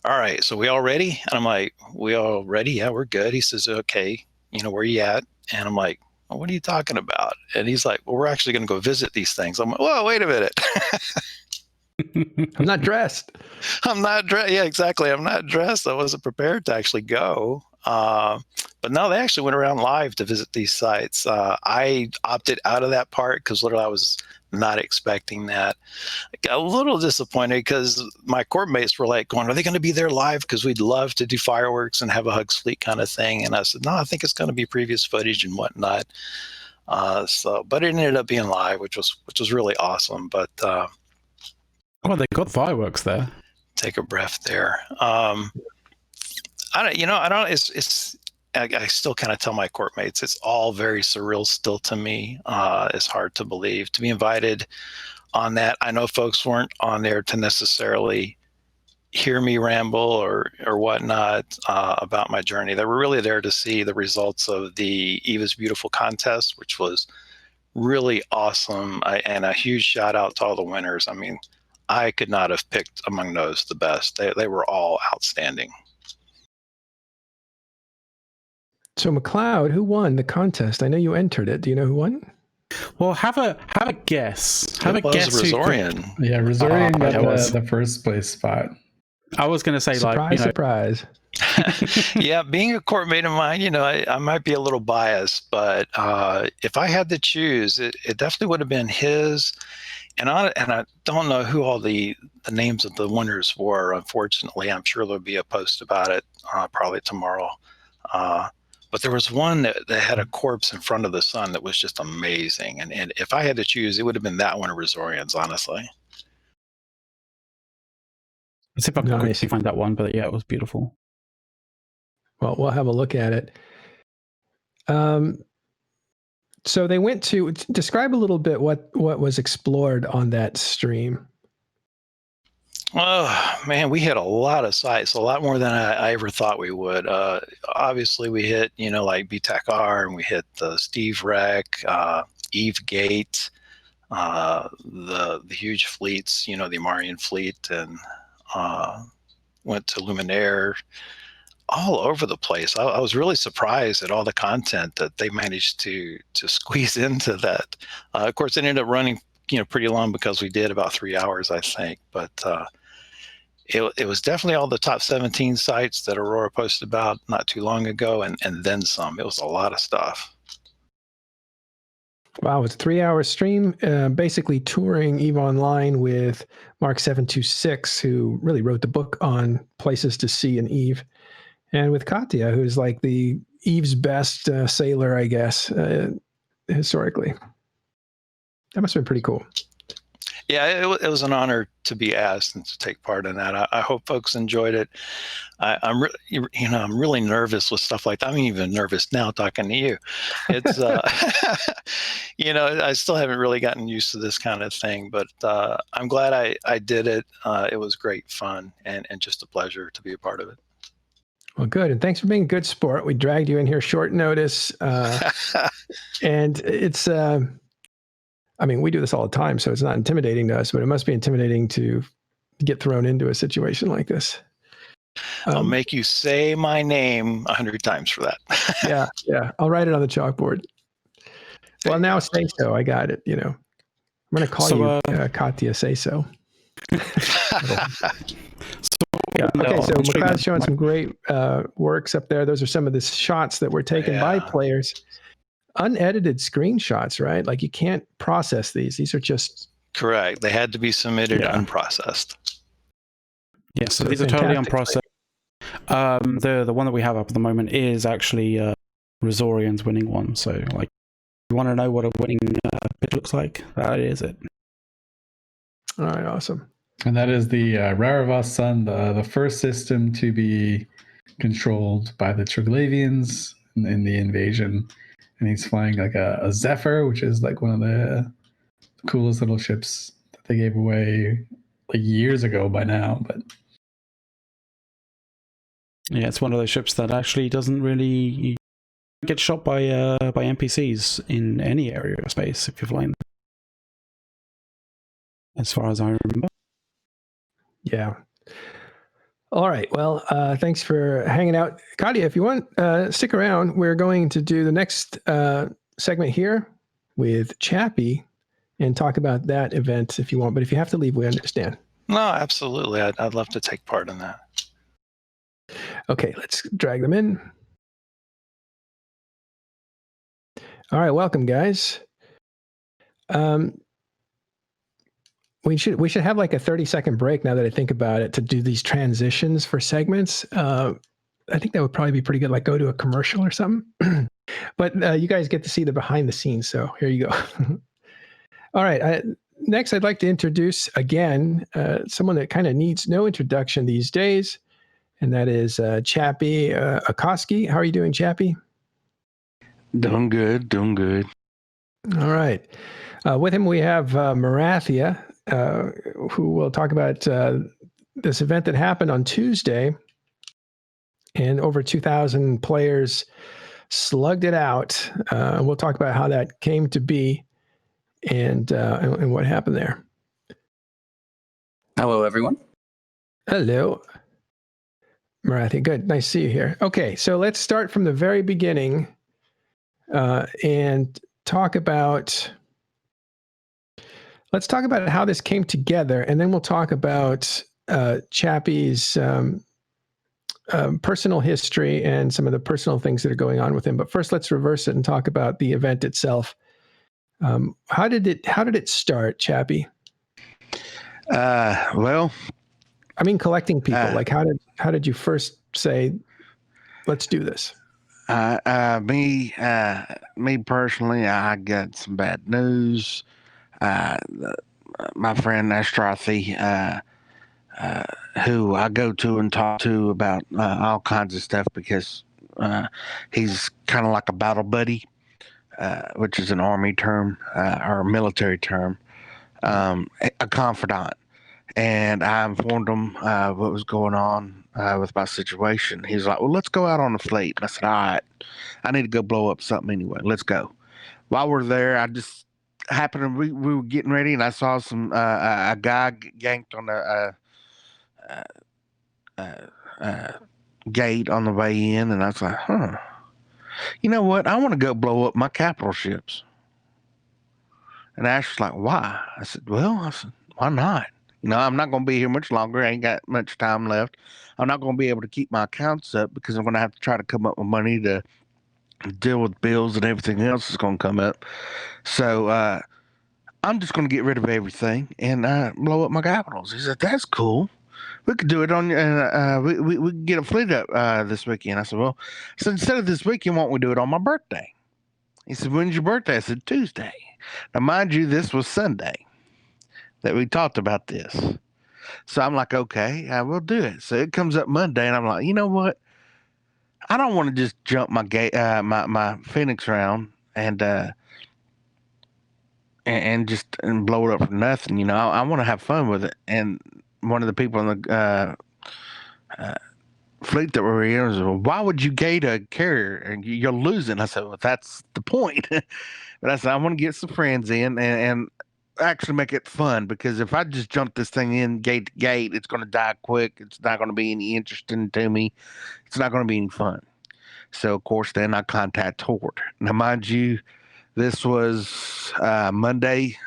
all right, so we all ready? And I'm like, we all ready? Yeah, we're good. He says, okay, where you at? And I'm like, well, what are you talking about? And he's like, well, we're actually going to go visit these things. I'm like, whoa, wait a minute. I'm not dressed. I'm not dressed. Yeah, exactly. I'm not dressed. I wasn't prepared to actually go. But no, they actually went around live to visit these sites. I opted out of that part because literally I was not expecting that. I got a little disappointed because my corp mates were like going, are they going to be there live? Because we'd love to do fireworks and have a Hugs Fleet kind of thing. And I said, no, I think it's going to be previous footage and whatnot. But it ended up being live, which was really awesome. But oh, they got fireworks there. take a breath there. I still kind of tell my court mates, it's all very surreal still to me. It's hard to believe. To be invited on that, I know folks weren't on there to necessarily hear me ramble or whatnot about my journey. They were really there to see the results of the Eve is Beautiful contest, which was really awesome. And a huge shout out to all the winners. I mean, I could not have picked among those the best. They were all outstanding. So McLeod, who won the contest? I know you entered it. Do you know who won? Well, have a guess. Have It a was guess. Razorian. Yeah, Razorian got was. the first place spot. I was going to say, Surprise, like, surprise. Yeah, being a court mate of mine, I might be a little biased, but if I had to choose, it definitely would have been his. And I don't know who all the names of the winners were, unfortunately. I'm sure there'll be a post about it probably tomorrow. But there was one that had a corpse in front of the sun that was just amazing. And if I had to choose, it would have been that one of Razorian's, honestly. Let's see if I can quickly find that one, but yeah, it was beautiful. Well, we'll have a look at it. So they went to describe a little bit what was explored on that stream. Oh man, we hit a lot of sites, a lot more than I ever thought we would. Obviously, we hit like BTAC-R, and we hit the Steve Wreck, Eve Gate, the huge fleets, the Amarian fleet, and went to Luminaire. All over the place. I was really surprised at all the content that they managed to squeeze into that. Of course, it ended up running pretty long because we did about 3 hours, I think. But it was definitely all the top 17 sites that Aurora posted about not too long ago, and then some. It was a lot of stuff. Wow, it's a 3-hour stream, basically touring EVE Online with Mark726, who really wrote the book on places to see in EVE. And with Katya, who's like the EVE's best sailor, I guess, historically. That must have been pretty cool. Yeah, it was an honor to be asked and to take part in that. I hope folks enjoyed it. I'm really nervous with stuff like that. I'm even nervous now talking to you. It's I still haven't really gotten used to this kind of thing, but I'm glad I did it. It was great fun and just a pleasure to be a part of it. Well, good. And thanks for being a good sport. We dragged you in here short notice. And it's, we do this all the time, so it's not intimidating to us, but it must be intimidating to get thrown into a situation like this. I'll make you say my name 100 times for that. Yeah. I'll write it on the chalkboard. Well, now say so. I got it. I'm going to call you Katya Say So. Yeah. Okay, so McLeod's showing some great works up there. Those are some of the shots that were taken by players. Unedited screenshots, right? Like you can't process these. These are just... Correct. They had to be submitted unprocessed. Yeah, so these are totally unprocessed. The one that we have up at the moment is actually Razorian's winning one. So, like, you want to know what a winning pitch looks like? That is it. All right, awesome. And that is the Raravas Sun, the first system to be controlled by the Triglavians in the invasion. And he's flying like a Zephyr, which is like one of the coolest little ships that they gave away like years ago by now. But yeah, it's one of those ships that actually doesn't really get shot by NPCs in any area of space if you're flying, as far as I remember. Yeah. All right. Well, thanks for hanging out. Katya, if you want, stick around. We're going to do the next segment here with Chappy and talk about that event if you want. But if you have to leave, we understand. No, absolutely. I'd love to take part in that. Okay, let's drag them in. All right, welcome, guys. We should have like a 30-second break now that I think about it to do these transitions for segments. I think that would probably be pretty good, like go to a commercial or something. But you guys get to see the behind the scenes, so here you go. All right, next, I'd like to introduce again someone that kind of needs no introduction these days, and that is Chappy Akoski. How are you doing, Chappy? Doing good, doing good. All right. With him, we have Marathia, who will talk about this event that happened on Tuesday, and over 2,000 players slugged it out. We'll talk about how that came to be and what happened there. Hello, everyone. Hello. Marathi, good. Nice to see you here. Okay, so let's start from the very beginning and talk about how this came together, and then we'll talk about Chappy's personal history and some of the personal things that are going on with him. But first, let's reverse it and talk about the event itself. How did it start, Chappy? Well, I mean, collecting people. Like, how did you first say, let's do this? me personally, I got some bad news. My friend Astrathy, who I go to and talk to about all kinds of stuff because he's kind of like a battle buddy, which is an army term or a military term, a confidant. And I informed him what was going on with my situation. He's like, well, let's go out on the fleet. And I said, all right, I need to go blow up something anyway. Let's go. While we're there, I just happened to, we were getting ready and I saw some, a guy yanked on the gate on the way in. And I was like, you know what? I want to go blow up my capital ships. And Ash was like, why? I said, why not? You know, I'm not going to be here much longer. I ain't got much time left. I'm not going to be able to keep my accounts up because I'm going to have to try to come up with money to deal with bills and everything else that's going to come up. So I'm just going to get rid of everything and blow up my capitals. He said, that's cool. We could do it on, we could get a fleet up this weekend. I said, well, so instead of this weekend, why don't we do it on my birthday? He said, when's your birthday? I said, Tuesday. Now, mind you, this was Sunday that we talked about this. So I'm like, okay, I will do it. So it comes up Monday and I'm like, you know what? I don't want to just jump my my Phoenix round and just blow it up for nothing. You know, I want to have fun with it. And one of the people in the fleet that were here was, well, why would you gate a carrier and you're losing? I said, well, that's the point. But I said, I want to get some friends in and actually make it fun, because if I just jump this thing in gate to gate, it's going to die quick. It's not going to be any interesting to me. It's not going to be any fun. So of course, then I contact Horde. Now, mind you, this was Monday.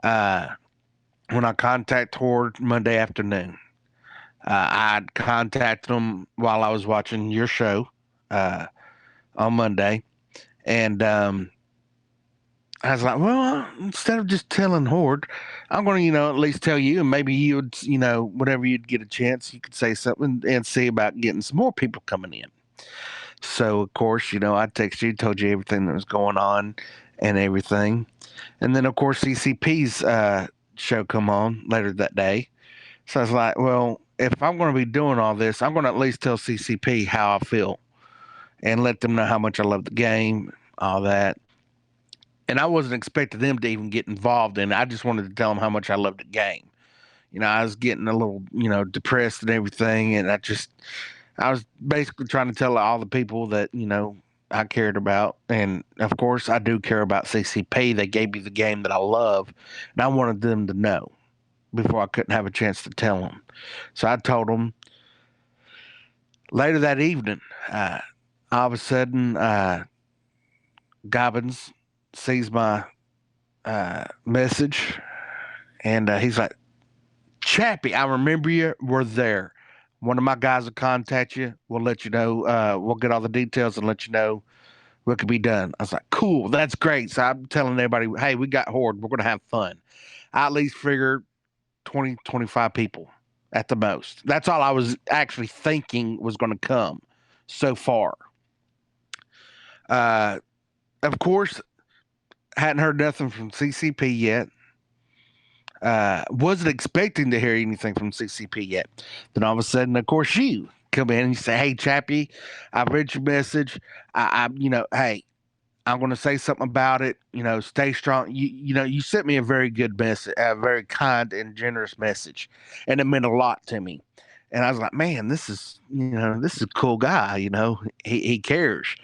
When I contact Horde Monday afternoon, I'd contacted them while I was watching your show on Monday, and I was like, well, instead of just telling Horde, I'm going to, at least tell you, and maybe you would, whenever you'd get a chance, you could say something and see about getting some more people coming in. So, of course, I texted you, told you everything that was going on and everything. And then, of course, CCP's show come on later that day. So I was like, well, if I'm going to be doing all this, I'm going to at least tell CCP how I feel and let them know how much I love the game, all that. And I wasn't expecting them to even get involved in it. I just wanted to tell them how much I loved the game. I was getting a little, depressed and everything. And I was basically trying to tell all the people that, I cared about. And of course, I do care about CCP. They gave me the game that I love. And I wanted them to know before I couldn't have a chance to tell them. So I told them later that evening, all of a sudden, Gobbins sees my message, and he's like, Chappy, I remember you. We're there. One of my guys will contact you. We'll let you know. We'll get all the details and let you know what could be done. I was like, cool, that's great. So I'm telling everybody, hey, we got Horde. We're going to have fun. I at least figured 20, 25 people at the most. That's all I was actually thinking was going to come so far. Of course, hadn't heard nothing from CCP yet. Wasn't expecting to hear anything from CCP yet. Then all of a sudden, of course, you come in and you say, "Hey, Chappy, I've read your message. Hey, I'm going to say something about it. Stay strong." You sent me a very good message, a very kind and generous message, and it meant a lot to me. And I was like, "Man, this is a cool guy. He cares."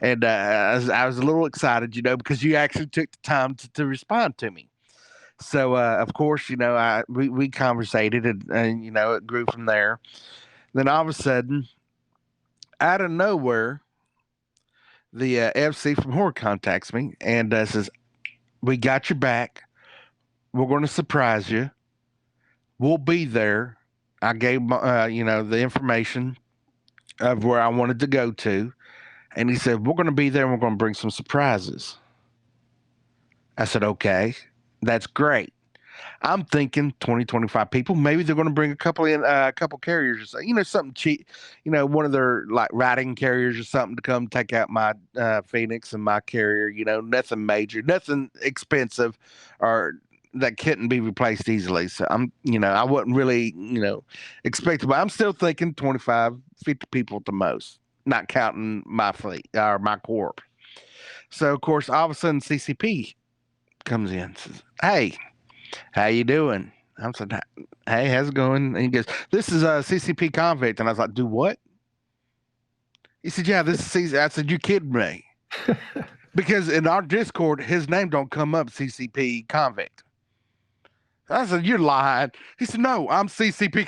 And I was a little excited, because you actually took the time to respond to me. So of course, we conversated, and it grew from there. Then all of a sudden, out of nowhere, the FC from Horror contacts me and says, "We got your back. We're going to surprise you. We'll be there." I gave the information of where I wanted to go to, and he said, "We're going to be there, and we're going to bring some surprises." I said, "Okay, that's great." I'm thinking 20, 25 people. Maybe they're going to bring a couple carriers or something, something cheap, one of their like riding carriers or something to come take out my Phoenix and my carrier, nothing major, nothing expensive or that couldn't be replaced easily. So I wasn't really, expecting, but I'm still thinking 25, 50 people at the most, not counting my fleet or my corp. So of course, all of a sudden CCP comes in and says, "Hey, how you doing?" I said, "Hey, how's it going?" And he goes, "This is a CCP convict." And I was like, "Do what?" He said, "Yeah, this is CCP." I said, "You kidding me?" Because in our Discord, his name don't come up CCP convict. I said, "You're lying." He said, "No, I'm CCP."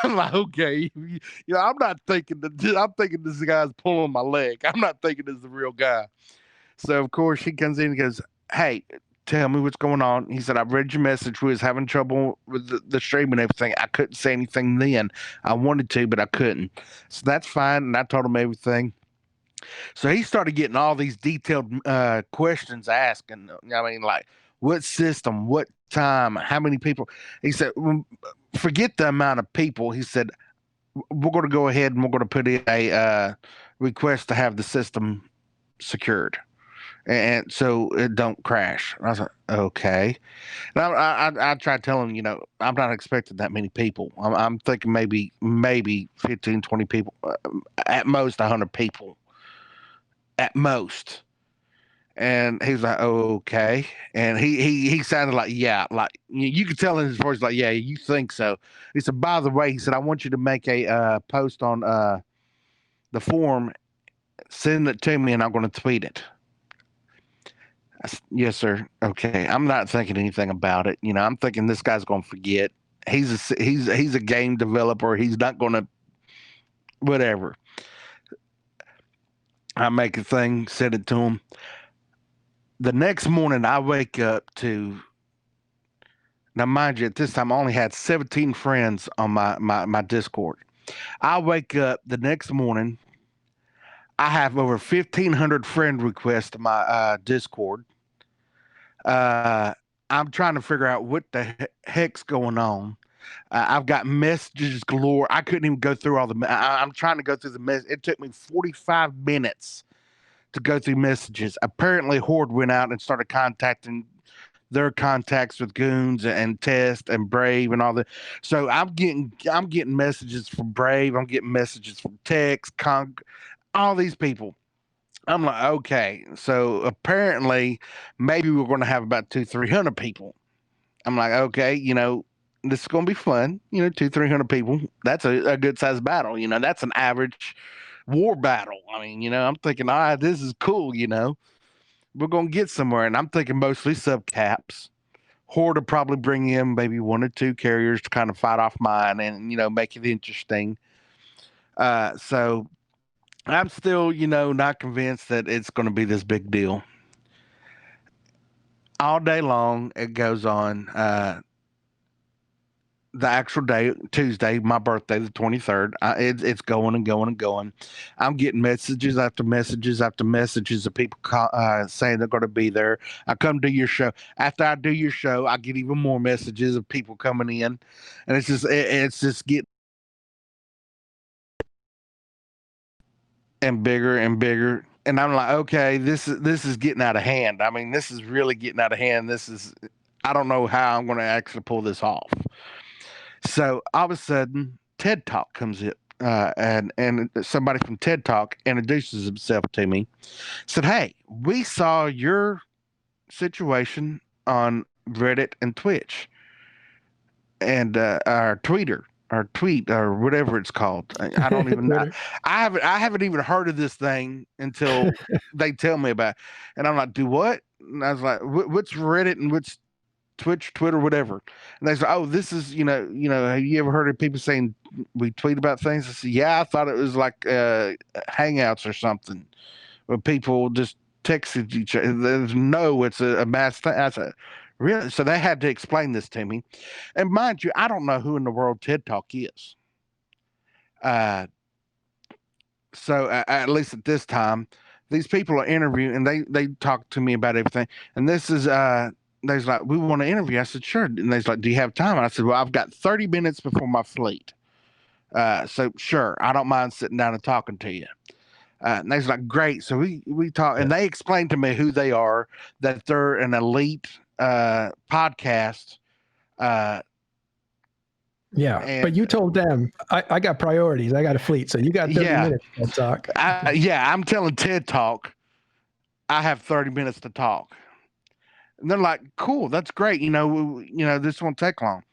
I'm like, "Okay." I'm not thinking I'm thinking this guy's pulling my leg. I'm not thinking this is the real guy. So of course he comes in and goes, "Hey, tell me what's going on." He said, "I've read your message. We was having trouble with the stream and everything. I couldn't say anything then. I wanted to, but I couldn't." So that's fine. And I told him everything. So he started getting all these detailed questions asking. I mean, like, what system, what time, how many people. He said, "Forget the amount of people." He said, "We're going to go ahead and we're going to put in a request to have the system secured, and so it don't crash." And I was like, "Okay." And I tried telling him, I'm not expecting that many people. I'm thinking maybe 15, 20 people, at most 100 people, at most. And he was like, "Oh, okay." And he sounded like, yeah, like you could tell in his voice, like, "Yeah, you think so." He said, "By the way," he said, "I want you to make a post on the forum, send it to me, and I'm going to tweet it." I said, "Yes, sir." Okay. I'm not thinking anything about it. I'm thinking this guy's going to forget. He's a game developer. He's not going to whatever. I make a thing, send it to him. The next morning, I wake up to. Now, mind you, at this time, I only had 17 friends on my Discord. I wake up the next morning. I have over 1,500 friend requests to my Discord. I'm trying to figure out what the heck's going on. I've got messages galore. I couldn't even go through all the. I'm trying to go through the mess. It took me 45 minutes to go through messages. Apparently, Horde went out and started contacting their contacts with Goons and Test and Brave and all that. So I'm getting messages from Brave. I'm getting messages from Tex, all these people. I'm like, okay. So apparently, maybe we're going to have about 300 people. I'm like, okay, this is going to be fun. 300 people. That's a good sized battle. That's an average war battle. I mean, I'm thinking, all right, this is cool. We're going to get somewhere. And I'm thinking mostly subcaps. Horde will probably bring in maybe one or two carriers to kind of fight off mine and, make it interesting. So I'm still, not convinced that it's going to be this big deal. All day long, it goes on. The actual day, Tuesday, my birthday, the 23rd, it's going and going and going. I'm getting messages after messages after messages of people saying they're going to be there. I come to your show. After I do your show, I get even more messages of people coming in, and it's just getting and bigger and bigger. And I'm like, okay, this is getting out of hand. I mean, this is really getting out of hand. I don't know how I'm going to actually pull this off. So all of a sudden, TED Talk comes in, and somebody from TED Talk introduces himself to me. Said, "Hey, we saw your situation on Reddit and Twitch, and our Twitter, our tweet, or whatever it's called. I don't even know. Twitter. I haven't even heard of this thing until they tell me about it. And I'm like, do what? And I was like, what's Reddit and what's Twitch, Twitter, whatever. And they said, oh, this is, have you ever heard of people saying we tweet about things? I said, yeah, I thought it was like Hangouts or something where people just texted each other. No, it's a mass thing. I said, really? So they had to explain this to me. And mind you, I don't know who in the world TED Talk is. So at least at this time, these people are interviewing and they talk to me about everything. And this is they's like, we want to interview. I said, sure. And they's like, do you have time? And I said, well, I've got 30 minutes before my fleet. So sure, I don't mind sitting down and talking to you. And they's like, great. So we talk, and they explained to me who they are, that they're an elite podcast. Yeah, but you told them I got priorities. I got a fleet, so you got 30 minutes to talk. I'm telling TED Talk, I have 30 minutes to talk. And they're like, cool, that's great. This won't take long.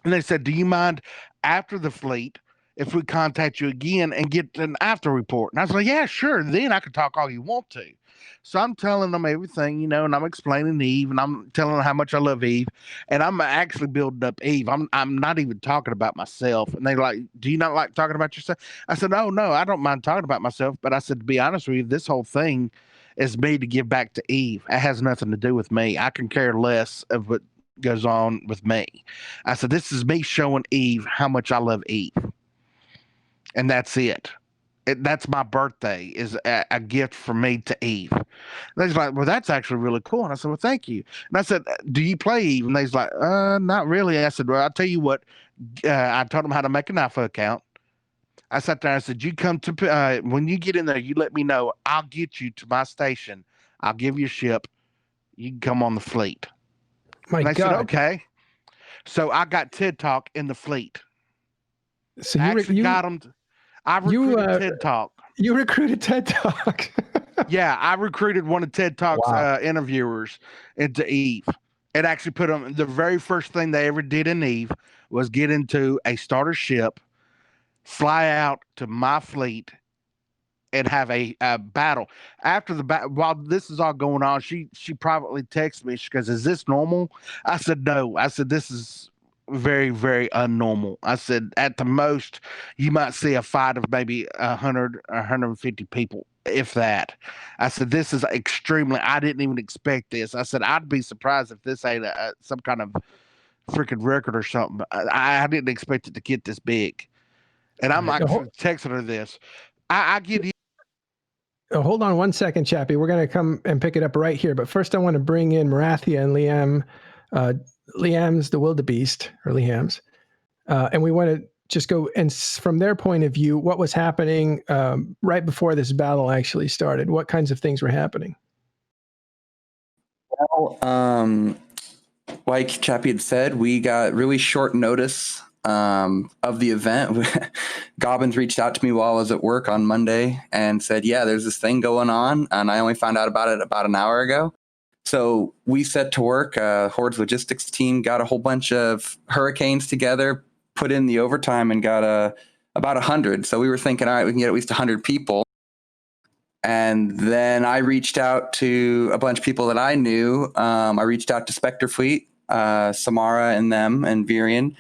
And they said, do you mind after the fleet if we contact you again and get an after report? And I was like, yeah, sure. Then I can talk all you want to. So I'm telling them everything, and I'm explaining Eve, and I'm telling them how much I love Eve, and I'm actually building up Eve. I'm not even talking about myself. And they're like, do you not like talking about yourself? I said, no, I don't mind talking about myself. But I said, to be honest with you, this whole thing is me to give back to Eve. It has nothing to do with me. I can care less of what goes on with me. I said, this is me showing Eve how much I love Eve. And that's it. That's my birthday, is a gift from me to Eve. And they's like, well, that's actually really cool. And I said, well, thank you. And I said, do you play Eve? And they's like, not really. I said, well, I'll tell you what. I told them how to make an alpha account. I sat there and I said, you come to, when you get in there, you let me know. I'll get you to my station. I'll give you a ship. You can come on the fleet. My and I God. said, okay. So I got TED Talk in the fleet. So you got them. I recruited TED Talk. You recruited TED Talk. Yeah, I recruited one of TED Talk's interviewers into Eve. It actually put them, the very first thing they ever did in Eve was get into a starter ship, fly out to my fleet, and have a battle. After the while this is all going on, she privately texted me. She goes, "Is this normal?" I said, "No." I said, "This is very, very unnormal." I said, "At the most, you might see a fight of maybe 100 or 150 people, if that." I said, "This is extremely. I didn't even expect this." I said, "I'd be surprised if this ain't some kind of freaking record or something. I didn't expect it to get this big." And I'm like texting her this. I get. Hold on one second, Chappy. We're going to come and pick it up right here. But first, I want to bring in Marathia and Liam. Liam's the wildebeest, or Liam's. And we want to just go, and from their point of view, what was happening right before this battle actually started? What kinds of things were happening? Well, like Chappy had said, we got really short notice of the event. Gobbins reached out to me while I was at work on Monday and said, yeah, there's this thing going on. And I only found out about it about an hour ago. So we set to work. Horde's logistics team got a whole bunch of hurricanes together, put in the overtime, and got about 100. So we were thinking, all right, we can get at least 100 people. And then I reached out to a bunch of people that I knew. I reached out to Spectre Fleet, Samara and them, and Virion,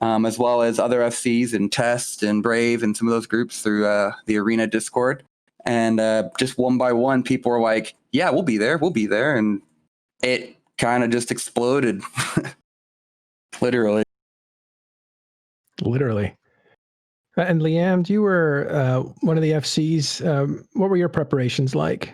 as well as other FCs and Test and Brave and some of those groups through the Arena Discord. And just one by one, people were like, yeah, we'll be there. And it kind of just exploded. Literally. And Liam, you were one of the FCs. What were your preparations like?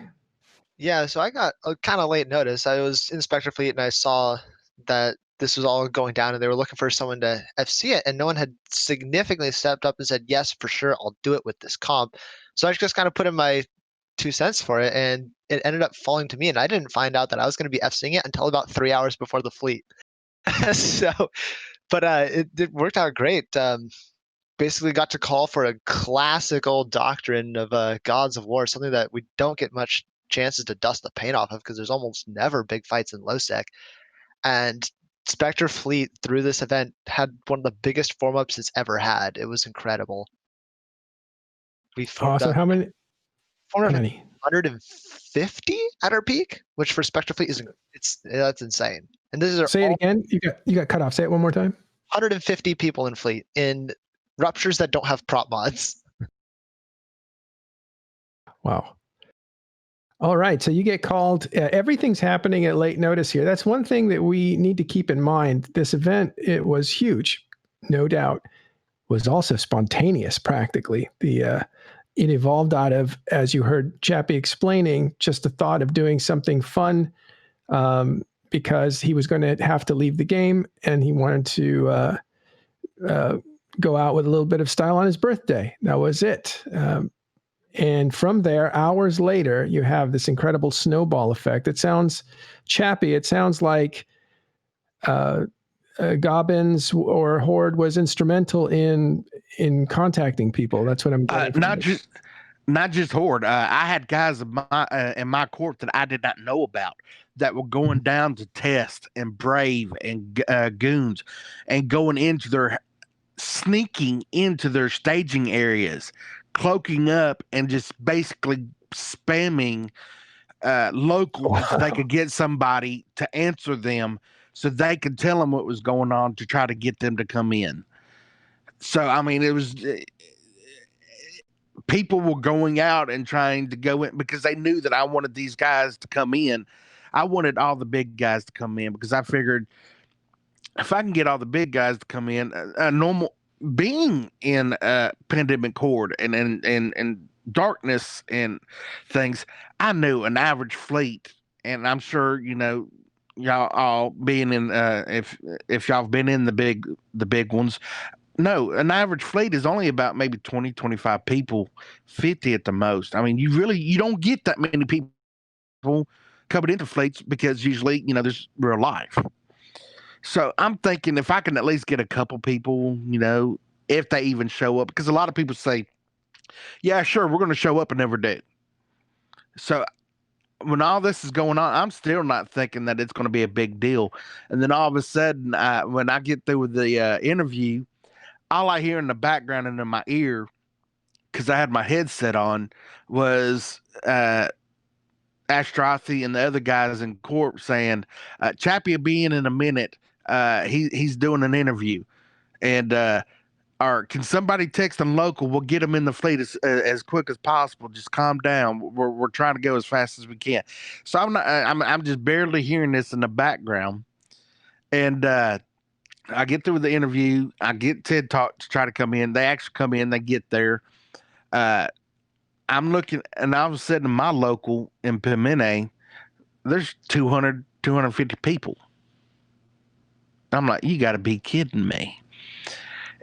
Yeah, so I got a kind of late notice. I was in Spectre Fleet and I saw that this was all going down and they were looking for someone to FC it, and no one had significantly stepped up and said, yes, for sure, I'll do it with this comp. So I just kind of put in my 2 cents for it, and it ended up falling to me, and I didn't find out that I was going to be FCing it until about 3 hours before the fleet. So, but it worked out great. Basically got to call for a classic old doctrine of Gods of War, something that we don't get much chances to dust the paint off of because there's almost never big fights in low-sec. And Spectre Fleet through this event had one of the biggest form-ups it's ever had. It was incredible. We formed Awesome. up, How many? formed How up many? 150 at our peak, which for Spectre Fleet is that's insane. And this is Say it all again. You got cut off. Say it one more time. 150 people in Fleet in ruptures that don't have prop mods. Wow. All right. So you get called. Everything's happening at late notice here. That's one thing that we need to keep in mind. This event, it was huge, no doubt. Was also spontaneous, practically. It evolved out of, as you heard Chappy explaining, just the thought of doing something fun because he was going to have to leave the game and he wanted to go out with a little bit of style on his birthday. That was it. And from there, hours later, you have this incredible snowball effect. It sounds, Chappy, it sounds like Gobbins or Horde was instrumental in contacting people. That's what I'm getting. Not just Horde. I had guys in my court that I did not know about that were going down to Test and Brave and Goons and sneaking into their staging areas, cloaking up and just basically spamming locals so they could get somebody to answer them so they could tell them what was going on to try to get them to come in. So, I mean, it was people were going out and trying to go in because they knew that I wanted these guys to come in. I wanted all the big guys to come in because I figured if I can get all the big guys to come in, normal being in Pandemic Horde and darkness and things, I knew an average fleet, and I'm sure y'all all being in if y'all have been in the big ones. No, an average fleet is only about maybe 20, 25 people, 50 at the most. I mean, you don't get that many people coming into fleets because usually, there's real life. So I'm thinking if I can at least get a couple people, if they even show up, because a lot of people say, yeah, sure, we're going to show up and never do. So when all this is going on, I'm still not thinking that it's going to be a big deal. And then all of a sudden, when I get through with the interview, all I hear in the background and in my ear, because I had my headset on, was Ashtrathi and the other guys in court saying, Chappy will be in a minute. He's doing an interview. And or can somebody text them local? We'll get them in the fleet as quick as possible. Just calm down. We're trying to go as fast as we can. So I'm just barely hearing this in the background. And I get through the interview. I get TED Talk to try to come in. They actually come in. They get there. I'm looking, and I was sitting in my local in Pimene. There's 200, 250 people. I'm like, you got to be kidding me.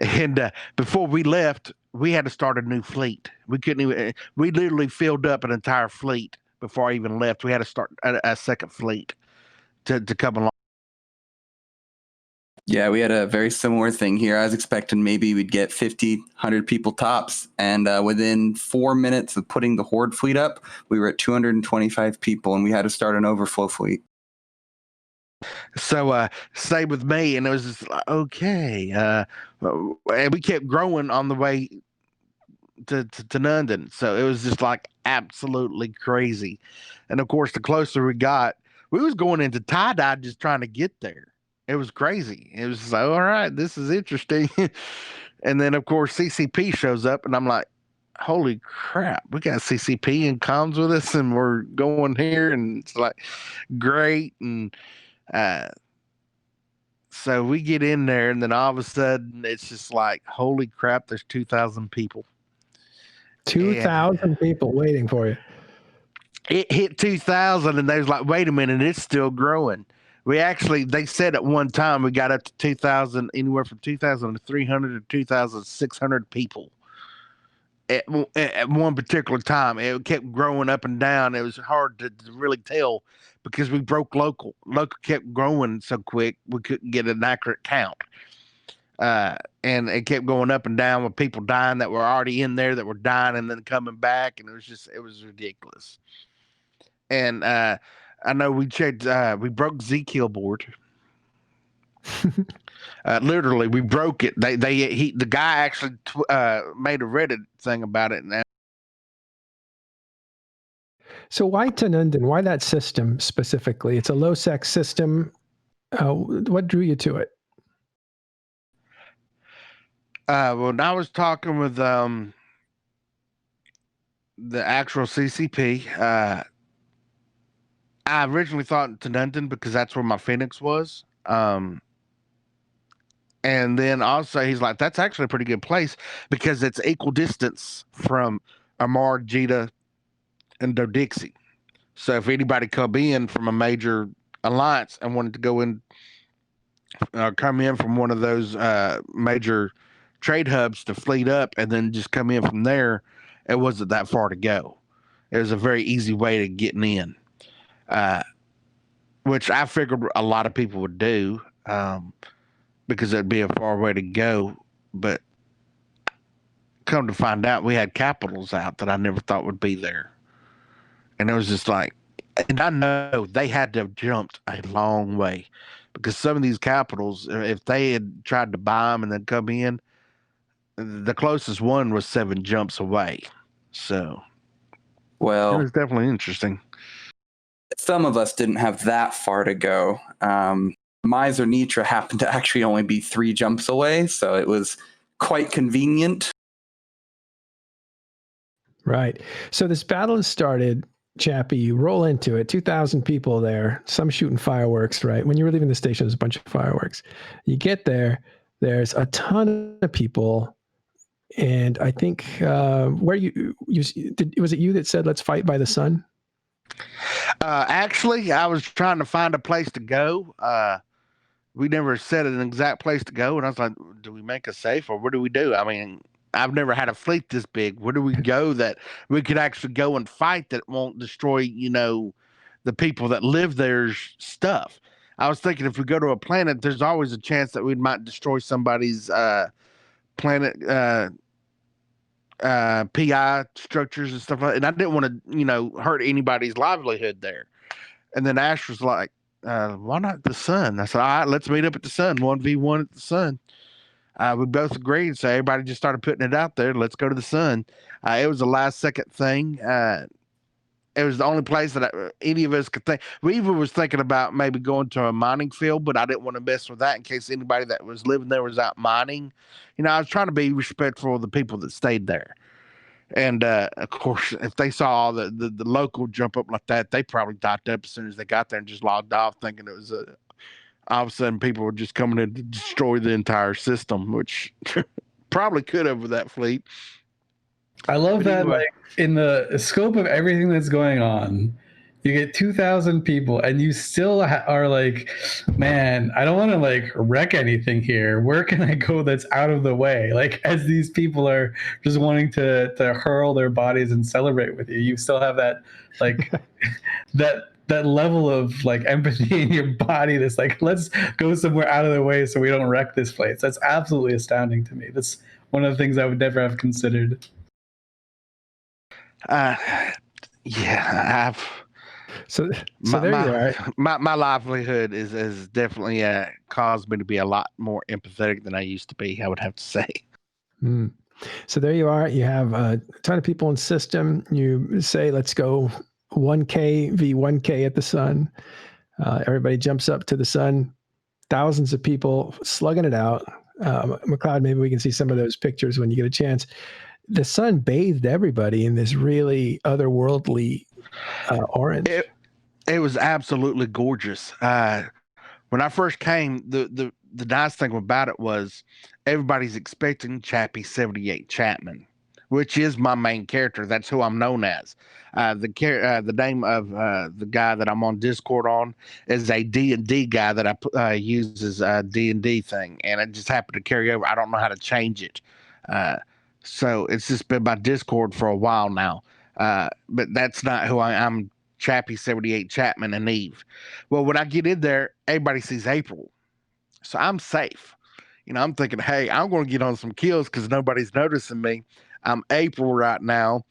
And before we left, we had to start a new fleet. We couldn't even, we literally filled up an entire fleet before I even left. We had to start a second fleet to come along. Yeah, we had a very similar thing here. I was expecting maybe we'd get 50, 100 people tops. And within 4 minutes of putting the Horde fleet up, we were at 225 people and we had to start an overflow fleet. So stay with me. And it was just like, okay. And we kept growing on the way to London. So it was just like absolutely crazy. And of course, the closer we got, we was going into tie-dye just trying to get there. It was crazy. It was like, all right, this is interesting. And then, of course, CCP shows up, and I'm like, holy crap, we got CCP and comms with us, and we're going here, and it's like, great. And so we get in there, and then all of a sudden, it's just like, holy crap, there's 2,000 people. 2,000 people waiting for you. It hit 2,000, and they was like, wait a minute, it's still growing. They said at one time we got up to 2,000, anywhere from 2,300 to 2,600 people at one particular time. It kept growing up and down. It was hard to really tell because we broke local. Local kept growing so quick we couldn't get an accurate count. And it kept going up and down with people dying that were already in there that were dying and then coming back, and it was ridiculous. And I know we checked. We broke Zkill board. Literally, we broke it. The guy actually made a Reddit thing about it. And So why Tanundin? Why that system specifically? It's a low-sec system. What drew you to it? When I was talking with the actual CCP, I originally thought Tanundin because that's where my Phoenix was. And then also he's like, that's actually a pretty good place because it's equal distance from Amar, Jita, and Dodixie. So if anybody come in from a major alliance and wanted to go in, come in from one of those major trade hubs to fleet up and then just come in from there, it wasn't that far to go. It was a very easy way to getting in, which I figured a lot of people would do because it'd be a far way to go. But come to find out, we had capitals out that I never thought would be there. And it was just like, and I know they had to have jumped a long way because some of these capitals, if they had tried to buy them and then come in, the closest one was 7 jumps away. So, Well, it was definitely interesting. Some of us didn't have that far to go. Miser Nitra happened to actually only be 3 jumps away, so it was quite convenient. Right. So this battle has started. Chappy, you roll into it, 2,000 people there, some shooting fireworks, right? When you were leaving the station, there's a bunch of fireworks. You get there, there's a ton of people. And I think was it you that said, let's fight by the sun? Actually, I was trying to find a place to go. We never said an exact place to go. And I was like, do we make a safe or what do we do? I mean, I've never had a fleet this big. Where do we go that we could actually go and fight that won't destroy, the people that live there's stuff? I was thinking if we go to a planet, there's always a chance that we might destroy somebody's planet PI structures and stuff like that. And I didn't want to, hurt anybody's livelihood there. And then Ash was like, why not the sun? I said, all right, let's meet up at the sun, 1v1 at the sun. We both agreed, so everybody just started putting it out there. Let's go to the sun. It was a last second thing. It was the only place that any of us could think. We even was thinking about maybe going to a mining field, but I didn't want to mess with that in case anybody that was living there was out mining. I was trying to be respectful of the people that stayed there. And of course, if they saw all the local jump up like that, they probably docked up as soon as they got there and just logged off, thinking it was all of a sudden people were just coming in to destroy the entire system, which probably could have with that fleet. I love But that, anyway. like, in the scope of everything that's going on, you get 2,000 people and you still are like, man, I don't want to like wreck anything here. Where can I go that's out of the way? Like, as these people are just wanting to hurl their bodies and celebrate with you, you still have that, like, that level of like empathy in your body that's like, let's go somewhere out of the way so we don't wreck this place. That's absolutely astounding to me. That's one of the things I would never have considered. Yeah, So there you are. My livelihood is definitely caused me to be a lot more empathetic than I used to be, I would have to say. Mm. So there you are. You have a ton of people in system. You say, let's go 1K v 1K at the sun. Everybody jumps up to the sun. Thousands of people slugging it out. McLeod, maybe we can see some of those pictures when you get a chance. The sun bathed everybody in this really otherworldly orange. It was absolutely gorgeous. When I first came, the nice thing about it was everybody's expecting Chappy 78 Chapman, which is my main character. That's who I'm known as. The name of the guy that I'm on Discord on is a D&D guy that I use as a D&D thing, and it just happened to carry over. I don't know how to change it. So it's just been my Discord for a while now. But that's not who I am. I'm Chappy 78 Chapman and Eve. Well, when I get in there, everybody sees April. So I'm safe. I'm thinking, hey, I'm going to get on some kills because nobody's noticing me. I'm April right now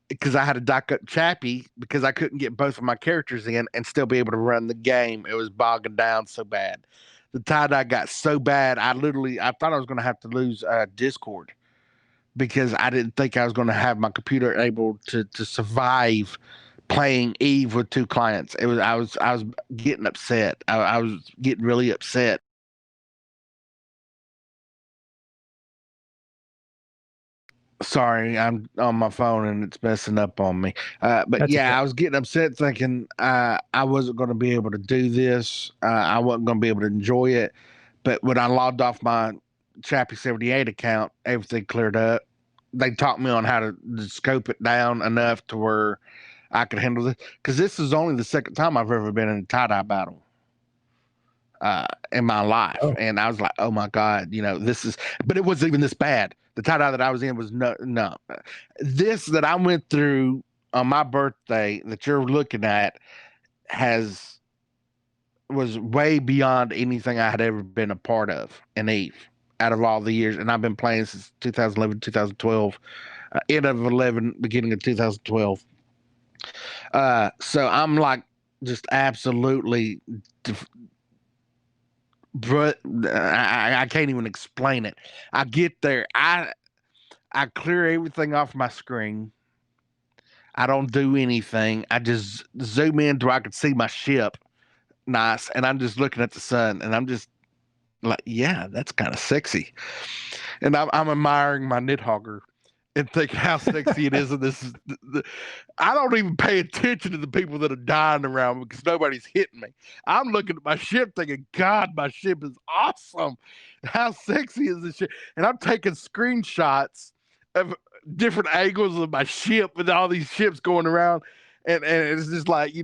because I had to dock up Chappy because I couldn't get both of my characters in and still be able to run the game. It was bogging down so bad. The tie-dye got so bad, I thought I was going to have to lose Discord because I didn't think I was going to have my computer able to survive playing Eve with two clients. I was getting upset. I was getting really upset. Sorry, I'm on my phone and it's messing up on me. But That's yeah, okay. I was getting upset thinking I wasn't going to be able to do this. I wasn't going to be able to enjoy it. But when I logged off my Chappy 78 account, everything cleared up. They taught me on how to scope it down enough to where I could handle this. Because this is only the second time I've ever been in a tie-dye battle in my life. Oh. And I was like, oh my God, this is, but it wasn't even this bad. The tie-dye that I was in was no. This that I went through on my birthday that you're looking at was way beyond anything I had ever been a part of in Eve out of all the years. And I've been playing since 2011, 2012, end of 11, beginning of 2012. So I'm like just absolutely but I can't even explain it. I get there, I clear everything off my screen. I don't do anything. I just zoom in to where I can see my ship nice, and I'm just looking at the sun, and I'm just like, yeah, that's kind of sexy. And I'm admiring my Nidhogger and thinking how sexy it is. And I don't even pay attention to the people that are dying around me because nobody's hitting me. I'm looking at my ship thinking, God, my ship is awesome. How sexy is this ship? And I'm taking screenshots of different angles of my ship with all these ships going around. And it's just like,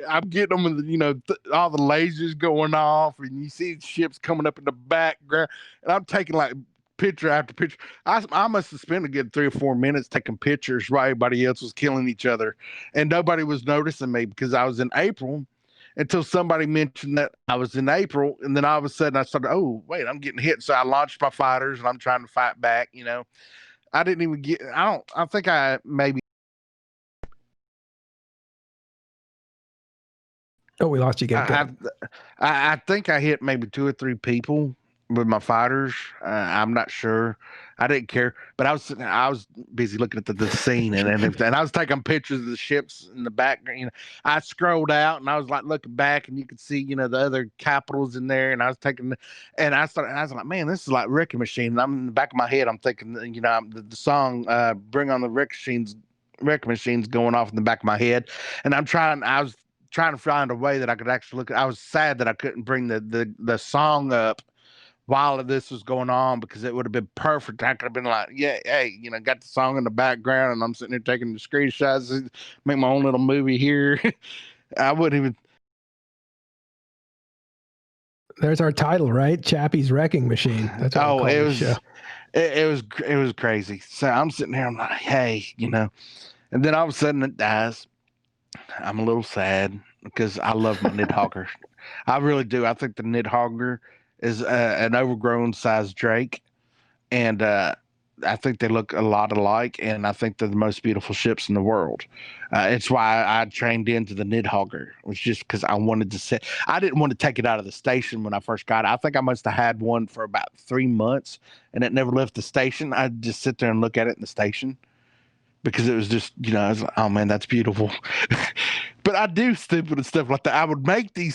I'm getting them with, all the lasers going off and you see ships coming up in the background. And I'm taking like picture after picture. I must have spent a good 3 or 4 minutes taking pictures while everybody else was killing each other. And nobody was noticing me because I was in April until somebody mentioned that I was in April. And then all of a sudden I started, oh, wait, I'm getting hit. So I launched my fighters and I'm trying to fight back. I didn't even I think I maybe. Oh, we lost you again. I think I hit maybe 2 or 3 people with my fighters. I'm not sure. I didn't care, but I was busy looking at the scene and everything. And I was taking pictures of the ships in the background. I scrolled out and I was like looking back, and you could see the other capitals in there. And I was taking, and I was like, man, this is like Wrecking Machine. And I'm in the back of my head, I'm thinking, the song "Bring on the Wrecking Machines" going off in the back of my head, and I was trying to find a way that I could actually look at. I was sad that I couldn't bring the song up while this was going on because it would have been perfect. I could have been like, yeah, hey, got the song in the background and I'm sitting there taking the screenshots, make my own little movie here. I wouldn't even. There's our title, right? Chappy's Wrecking Machine. That's what I'll call the show. It was crazy. So I'm sitting there, I'm like, hey, and then all of a sudden it dies. I'm a little sad because I love my Nidhogger. I really do. I think the Nidhogger is an overgrown sized Drake, and I think they look a lot alike, and I think they're the most beautiful ships in the world. It's why I trained into the Nidhogger. It was just because I wanted to I didn't want to take it out of the station when I first got it. I think I must have had one for about 3 months, and it never left the station. I'd just sit there and look at it in the station because it was just, I was like, oh man, that's beautiful. But I do stupid and stuff like that. I would make these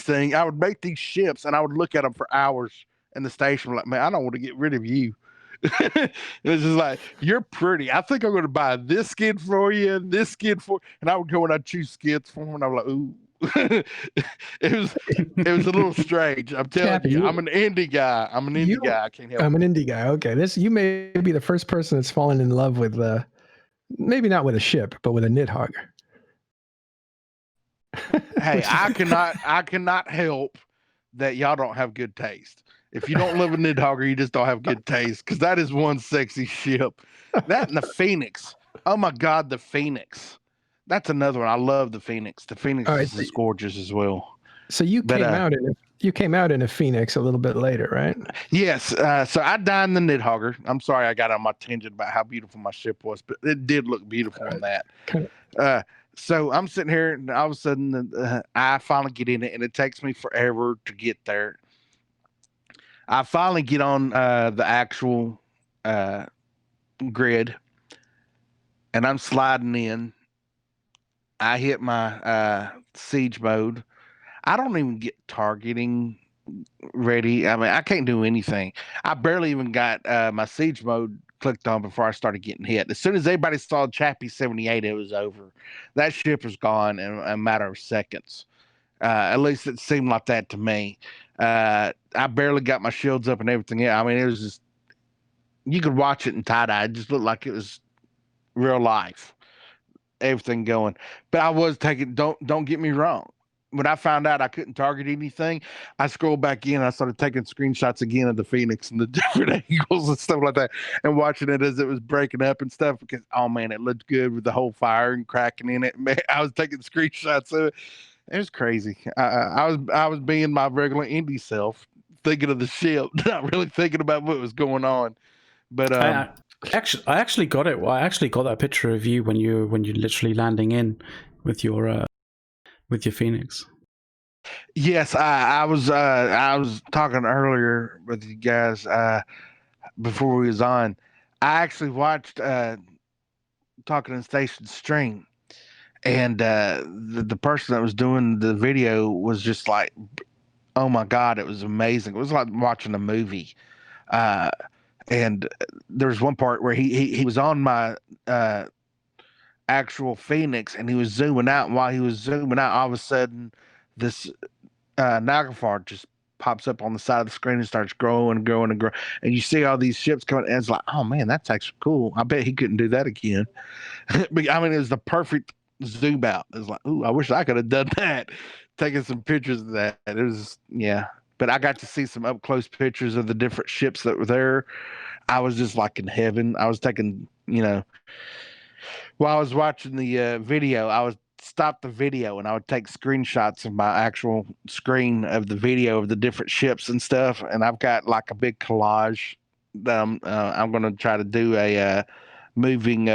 ships, and I would look at them for hours in the station. Like, man, I don't want to get rid of you. It was just like, you're pretty. I think I'm going to buy this skin for you, and this skin and I would go and I'd choose skins for them, and I'm like, ooh. it was a little strange. I'm telling Chappy, you, I'm an indie guy. I can't help it. I'm an indie guy. Okay, you may be the first person that's fallen in love with maybe not with a ship, but with a Nidhogger. Hey, I cannot help that y'all don't have good taste. If you don't love a Nidhogger, you just don't have good taste, because that is one sexy ship. That and the Phoenix. Oh my God, the Phoenix. That's another one. I love the Phoenix. The Phoenix All right, is just gorgeous as well. So you But, came out in a Phoenix a little bit later, right? Yes. So I died in the Nidhogger. I'm sorry I got on my tangent about how beautiful my ship was, but it did look beautiful in that. So I'm sitting here, and all of a sudden, I finally get in it, and it takes me forever to get there. I finally get on the actual grid, and I'm sliding in. I hit my siege mode. I don't even get targeting ready. I mean, I can't do anything. I barely even got my siege mode clicked on before I started getting hit. As soon as everybody saw Chappy 78, it was over. That ship was gone in a matter of seconds. At least it seemed like that to me. I barely got my shields up and everything. I mean, it was just, you could watch it in tie-dye. It just looked like it was real life. Everything going. But I was taking, don't get me wrong. When I found out I couldn't target anything, I scrolled back in. I started taking screenshots again of the Phoenix and the different angles and stuff like that, and watching it as it was breaking up and stuff. Because oh man, it looked good with the whole fire and cracking in it. Man, I was taking screenshots of it. It was crazy. I was being my regular indie self, thinking of the ship, not really thinking about what was going on. But I actually got it. Well, I actually got that picture of you when you're literally landing in with your Phoenix. Yes, I was talking earlier with you guys before we was on. I actually watched Talking in Station stream, and the person that was doing the video was just like, oh my God, it was amazing. It was like watching a movie. And there's one part where he was on my actual Phoenix, and he was zooming out. And while he was zooming out, all of a sudden, this Naglfar just pops up on the side of the screen and starts growing and growing and growing. And you see all these ships coming, and it's like, oh man, that's actually cool. I bet he couldn't do that again. But I mean, it was the perfect zoom out. It was like, ooh, I wish I could have done that. Taking some pictures of that. It was, yeah. But I got to see some up close pictures of the different ships that were there. I was just like in heaven. I was taking, while I was watching the video, I would stop the video and I would take screenshots of my actual screen of the video of the different ships and stuff. And I've got like a big collage that I'm going to try to do a moving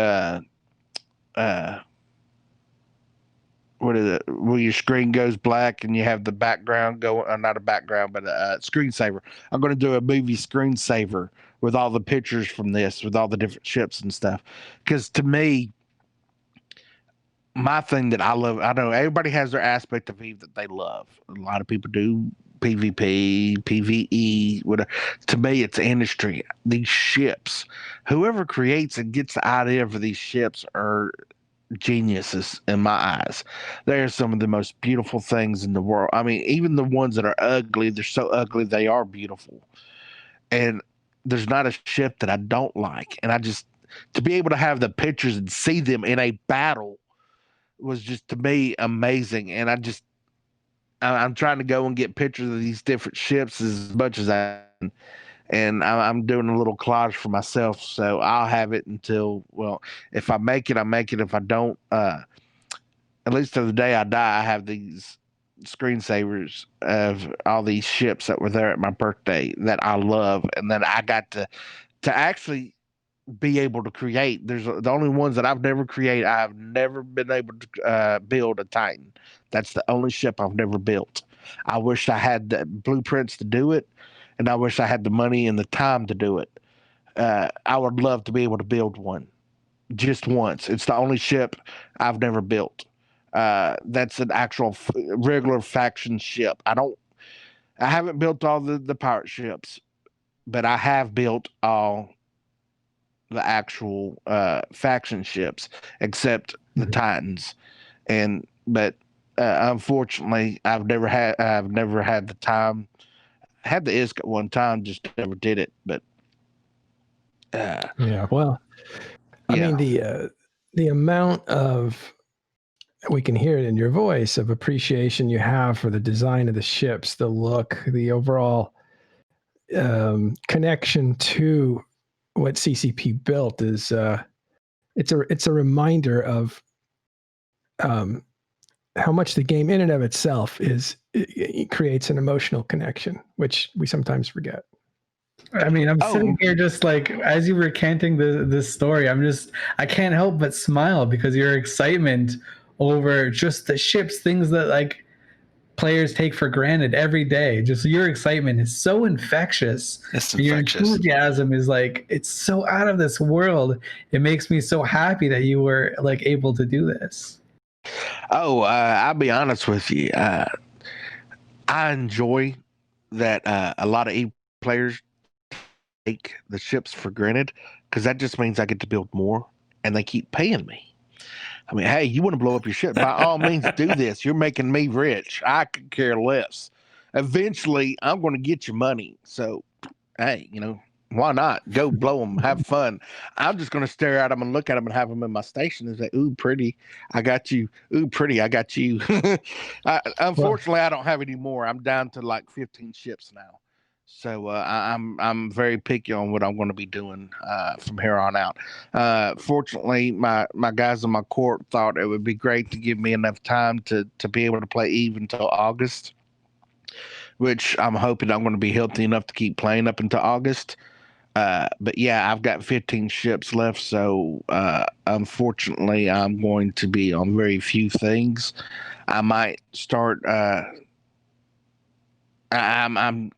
what is it, where your screen goes black and you have the background go, not a background, but a screensaver. I'm going to do a movie screensaver with all the pictures from this, with all the different ships and stuff. Because to me, my thing that I love, I know everybody has their aspect of Eve that they love. A lot of people do PvP, PvE, whatever. To me, it's industry. These ships, whoever creates and gets the idea for these ships are geniuses in my eyes. They're some of the most beautiful things in the world. I mean, even the ones that are ugly, they're so ugly they are beautiful. And there's not a ship that I don't like. And I just, to be able to have the pictures and see them in a battle was just, to me, amazing. And I'm trying to go and get pictures of these different ships as much as I can. And I'm doing a little collage for myself, so I'll have it until, well, if I make it, I make it. If I don't, at least to the day I die, I have these screensavers of all these ships that were there at my birthday that I love, and that I got to actually be able to create. There's the only ones that I've never created. I've never been able to build a Titan. That's the only ship I've never built. I wish I had the blueprints to do it. And I wish I had the money and the time to do it. I would love to be able to build one just once. It's the only ship I've never built. That's an actual regular faction ship. I haven't built all the pirate ships, but I have built all the actual faction ships, except the Titans. But unfortunately, I've never had the time. Had the ISK at one time, just never did it. But yeah, well, I mean, the amount of, we can hear it in your voice, of appreciation you have for the design of the ships, the look, the overall connection to what CCP built is it's a reminder of how much the game in and of itself it creates an emotional connection, which we sometimes forget. I mean, I'm sitting here just like, as you were recanting this story, I can't help but smile because your excitement over just the ships, things that like players take for granted every day. Just your excitement is so infectious. It's Your infectious. enthusiasm is like, it's so out of this world. It makes me so happy that you were like able to do this. I'll be honest with you. I enjoy that a lot of players take the ships for granted because that just means I get to build more and they keep paying me. I mean, hey, you want to blow up your ship? By all means, do this. You're making me rich. I could care less. Eventually, I'm going to get your money. So, hey, why not? Go blow them. Have fun. I'm just going to stare at them and look at them and have them in my station and say, ooh, pretty. I got you. Ooh, pretty. I got you. Unfortunately, I don't have any more. I'm down to like 15 ships now. So I'm very picky on what I'm going to be doing from here on out. Fortunately, my guys in my court thought it would be great to give me enough time to be able to play Eve until August, which I'm hoping I'm going to be healthy enough to keep playing up until August. But yeah, I've got 15 ships left, so unfortunately, I'm going to be on very few things. I might start. I'm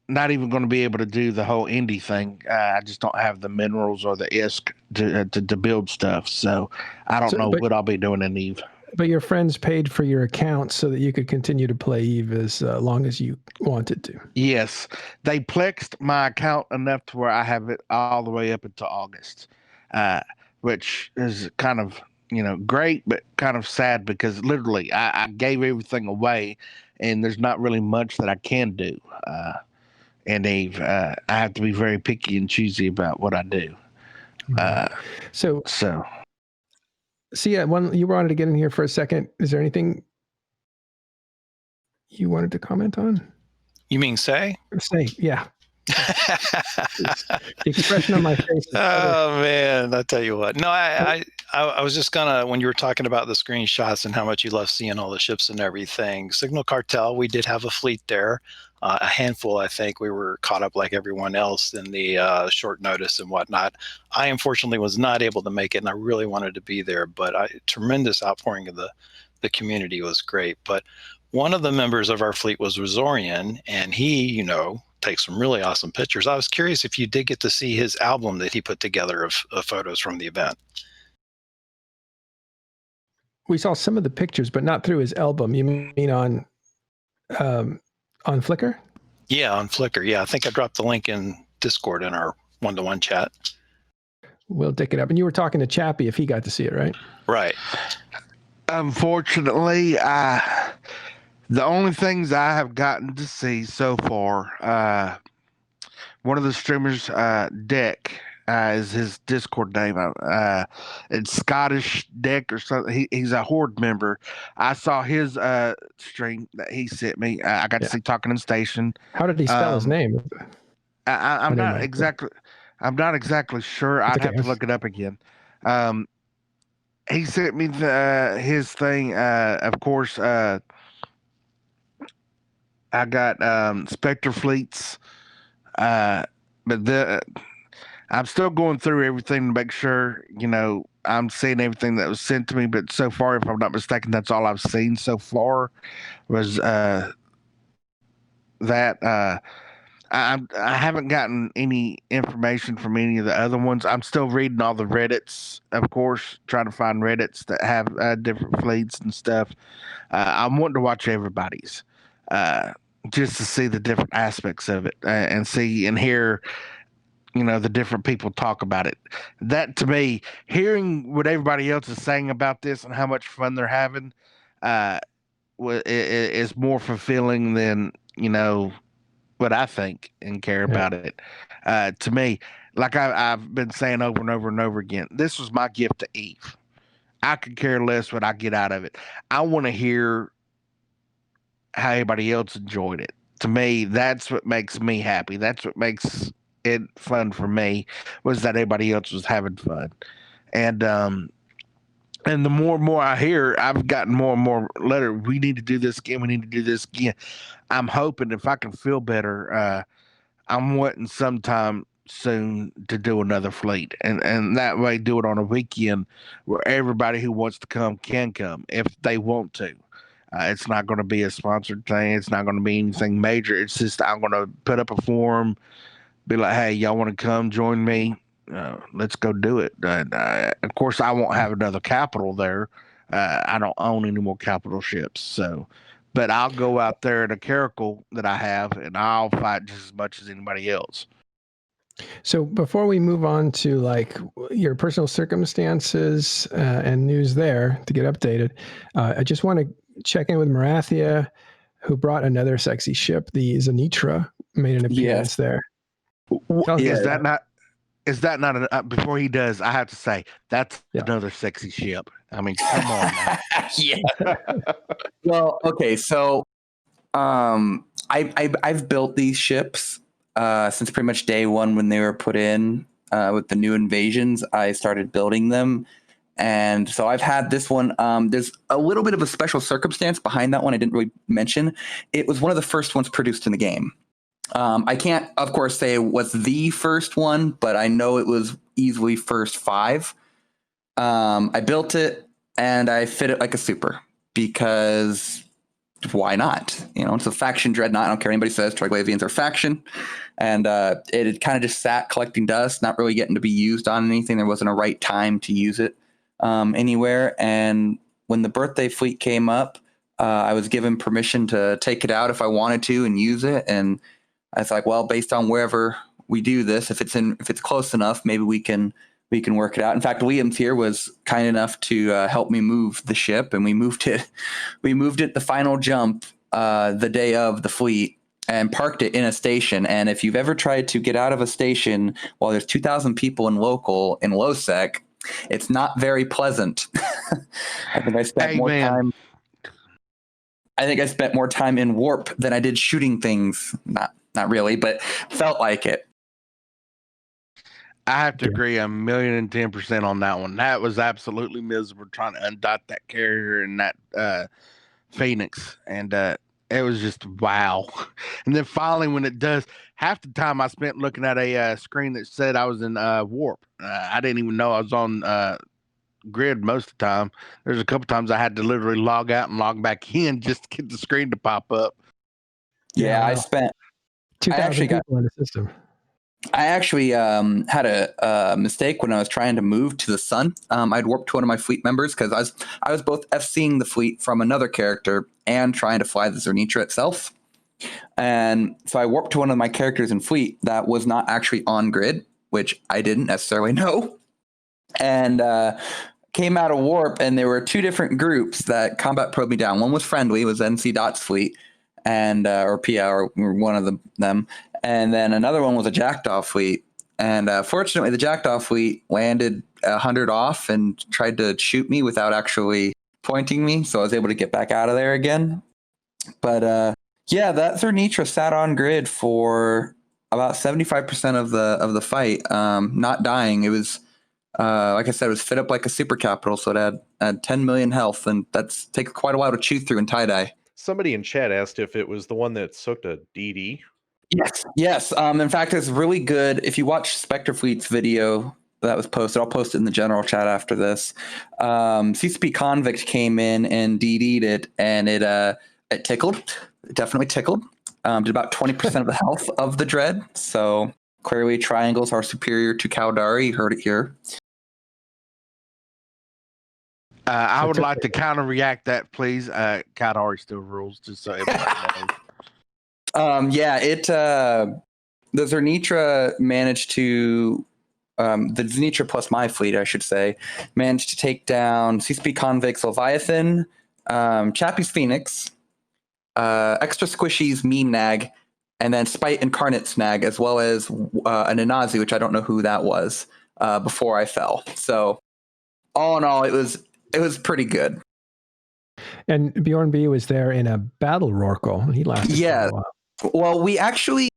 not even going to be able to do the whole indie thing. I just don't have the minerals or the ISK to build stuff. So I don't know what I'll be doing in Eve. But your friends paid for your account so that you could continue to play Eve as long as you wanted to. Yes. They plexed my account enough to where I have it all the way up until August, which is kind of, great, but kind of sad because literally I gave everything away and there's not really much that I can do. And I have to be very picky and choosy about what I do. So yeah, you wanted to get in here for a second. Is there anything you wanted to comment on? You mean say? Say, yeah. The expression on my face. Oh man, I tell you what. No, I was just gonna, when you were talking about the screenshots and how much you love seeing all the ships and everything. Signal Cartel, we did have a fleet there, a handful. I think we were caught up like everyone else in the short notice and whatnot. I unfortunately was not able to make it, and I really wanted to be there. But tremendous outpouring of the community was great. But one of the members of our fleet was Razorian, and he, takes some really awesome pictures. I was curious if you did get to see his album that he put together of photos from the event. We saw some of the pictures, but not through his album. You mean on Flickr? Yeah, on Flickr. Yeah, I think I dropped the link in Discord in our one-to-one chat. We'll dig it up. And you were talking to Chappy if he got to see it, right? Right. Unfortunately, the only things I have gotten to see so far, one of the streamers, Deck, is his Discord name. It's Scottish Deck or something. He's a Horde member. I saw his stream that he sent me. I got to see Talking in Station. How did he spell his name? I'm not exactly sure. I'd have to look it up again. He sent me his thing. Of course, I got Spectre fleets, but I'm still going through everything to make sure, I'm seeing everything that was sent to me. But so far, if I'm not mistaken, that's all I've seen so far was that. I haven't gotten any information from any of the other ones. I'm still reading all the Reddits, of course, trying to find Reddits that have different fleets and stuff. I'm wanting to watch everybody's. Just to see the different aspects of it and see and hear, the different people talk about it. That to me, hearing what everybody else is saying about this and how much fun they're having, is more fulfilling than, what I think and care about it. To me, like I've been saying over and over and over again, this was my gift to Eve. I could care less what I get out of it. I want to hear how everybody else enjoyed it. to me, that's what makes me happy. That's what makes it fun for me, was that everybody else was having fun. And the more and more I hear, I've gotten more and more letter. We need to do this again. We need to do this again. I'm hoping if I can feel better, I'm wanting sometime soon to do another fleet, and that way do it on a weekend where everybody who wants to come can come if they want to. It's not going to be a sponsored thing. It's not going to be anything major. It's just I'm going to put up a forum, be like, hey, y'all want to come join me? Let's go do it. Of course, I won't have another capital there. I don't own any more capital ships, so. But I'll go out there in a caracal that I have, and I'll fight just as much as anybody else. So before we move on to like your personal circumstances and news there to get updated, I just want to check in with Marathia, who brought another sexy ship. The Zanitra made an appearance there. Is that not before he does, I have to say, that's another sexy ship. I mean, come on now. Yeah. Well, okay, so I've built these ships since pretty much day one when they were put in with the new invasions. I started building them. And so I've had this one. There's a little bit of a special circumstance behind that one I didn't really mention. It was one of the first ones produced in the game. I can't, of course, say it was the first one, but I know it was easily first 5. I built it and I fit it like a super because why not? You know, it's a faction dreadnought. I don't care what anybody says. Triglavians are faction. And it had kind of just sat collecting dust, not really getting to be used on anything. There wasn't a right time to use it anywhere. And when the birthday fleet came up, I was given permission to take it out if I wanted to and use it. And I was like, well, based on wherever we do this, if it's close enough, maybe we can work it out. In fact, Williams here was kind enough to help me move the ship, and we moved it the final jump the day of the fleet and parked it in a station. And if you've ever tried to get out of a station while there's 2,000 people in Null-sec, it's not very pleasant. I think I spent more time. I think I spent more time in warp than I did shooting things. Not really, but felt like it. I have to agree 1,010% on that one. That was absolutely miserable trying to undot that carrier and that Phoenix. And it was just wow. And then finally, when it does, half the time I spent looking at a screen that said I was in warp. I didn't even know I was on grid most of the time. There's a couple times I had to literally log out and log back in just to get the screen to pop up. Yeah, I spent 2,000 people in the system. I actually had a mistake when I was trying to move to the sun. I'd warped to one of my fleet members because I was both FCing the fleet from another character and trying to fly the Zanitra itself. And so I warped to one of my characters in fleet that was not actually on grid, which I didn't necessarily know. And came out of warp, and there were 2 different groups that combat probed me down. One was friendly, was NC Dot's fleet, and or PIA, or one of them. And then another one was a Jackdaw fleet. And fortunately, the Jackdaw fleet landed 100 off and tried to shoot me without actually pointing me. So I was able to get back out of there again. But yeah, that Zanitra sat on grid for about 75% of the fight, not dying. It was, like I said, it was fit up like a super capital. So it had 10 million health, and that's takes quite a while to chew through in tie-dye. Somebody in chat asked if it was the one that soaked a DD. Yes. In fact, it's really good. If you watch Spectre Fleet's video that was posted, I'll post it in the general chat after this. CCP Convict came in and DD'd it, and it tickled. It definitely tickled. Did about 20% of the health of the Dread. So clearly triangles are superior to Caldari. You heard it here. I would like to counter react that, please. Caldari still rules, just so everybody knows. The Zanitra managed to, the Zanitra plus my fleet, I should say, managed to take down CCP Convict's Leviathan, Chappy's Phoenix, Extra Squishy's Meme Nag, and then Spite Incarnate's Nag, as well as an Inazi, which I don't know who that was, before I fell. So all in all, it was pretty good. And Bjorn B was there in a battle Rorqual. He lasted for a while. Well, we actually,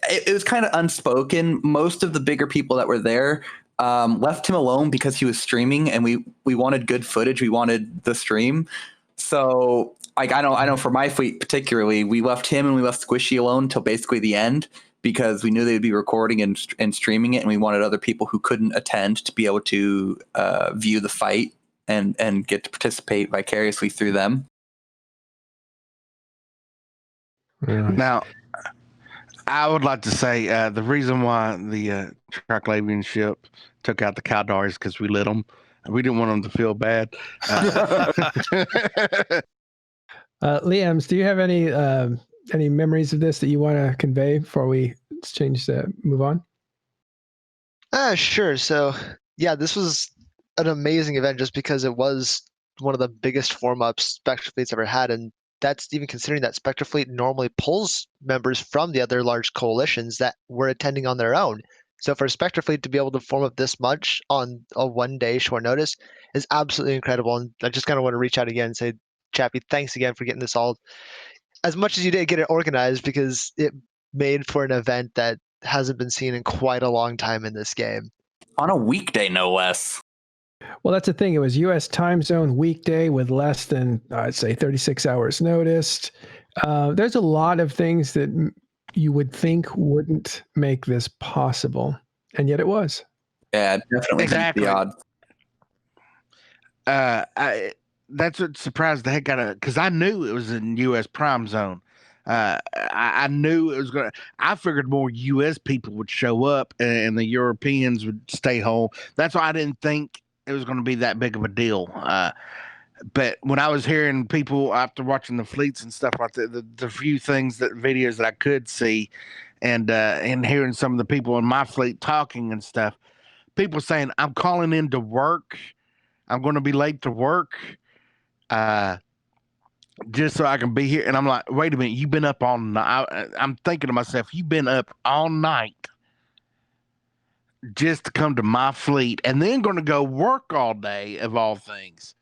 it was kind of unspoken. Most of the bigger people that were there left him alone because he was streaming, and we wanted good footage. We wanted the stream. So like I know for my fleet particularly, we left him and we left Squishy alone till basically the end because we knew they'd be recording and streaming it, and we wanted other people who couldn't attend to be able to view the fight and get to participate vicariously through them. Now, I would like to say the reason why the Triclavian ship took out the Caldar is because we lit them. We didn't want them to feel bad. Liams, do you have any memories of this that you want to convey before we move on? Sure. So yeah, this was an amazing event just because it was one of the biggest form-ups Spectre Fleet's ever had, and that's even considering that Spectre Fleet normally pulls members from the other large coalitions that were attending on their own. So for Spectre Fleet to be able to form up this much on a one-day short notice is absolutely incredible. And I just kind of want to reach out again and say, Chappy, thanks again for getting this all, as much as you did, get it organized, because it made for an event that hasn't been seen in quite a long time in this game. On a weekday, no less. Well, that's the thing. It was U.S. time zone weekday with less than, I'd say, 36 hours noticed. There's a lot of things that you would think wouldn't make this possible, and yet it was. Yeah, definitely. Exactly. The odd. That's what surprised the heck out of, because I knew it was in U.S. prime zone. I knew it was going to, I figured more U.S. people would show up and the Europeans would stay home. That's why I didn't think it was going to be that big of a deal. But when I was hearing people after watching the fleets and stuff like that, the few videos that I could see, and hearing some of the people in my fleet talking and stuff, people saying, I'm calling in to work. I'm going to be late to work. Just so I can be here. And I'm like, wait a minute, you've been up all night. I'm thinking to myself, you've been up all night just to come to my fleet and then going to go work all day, of all things.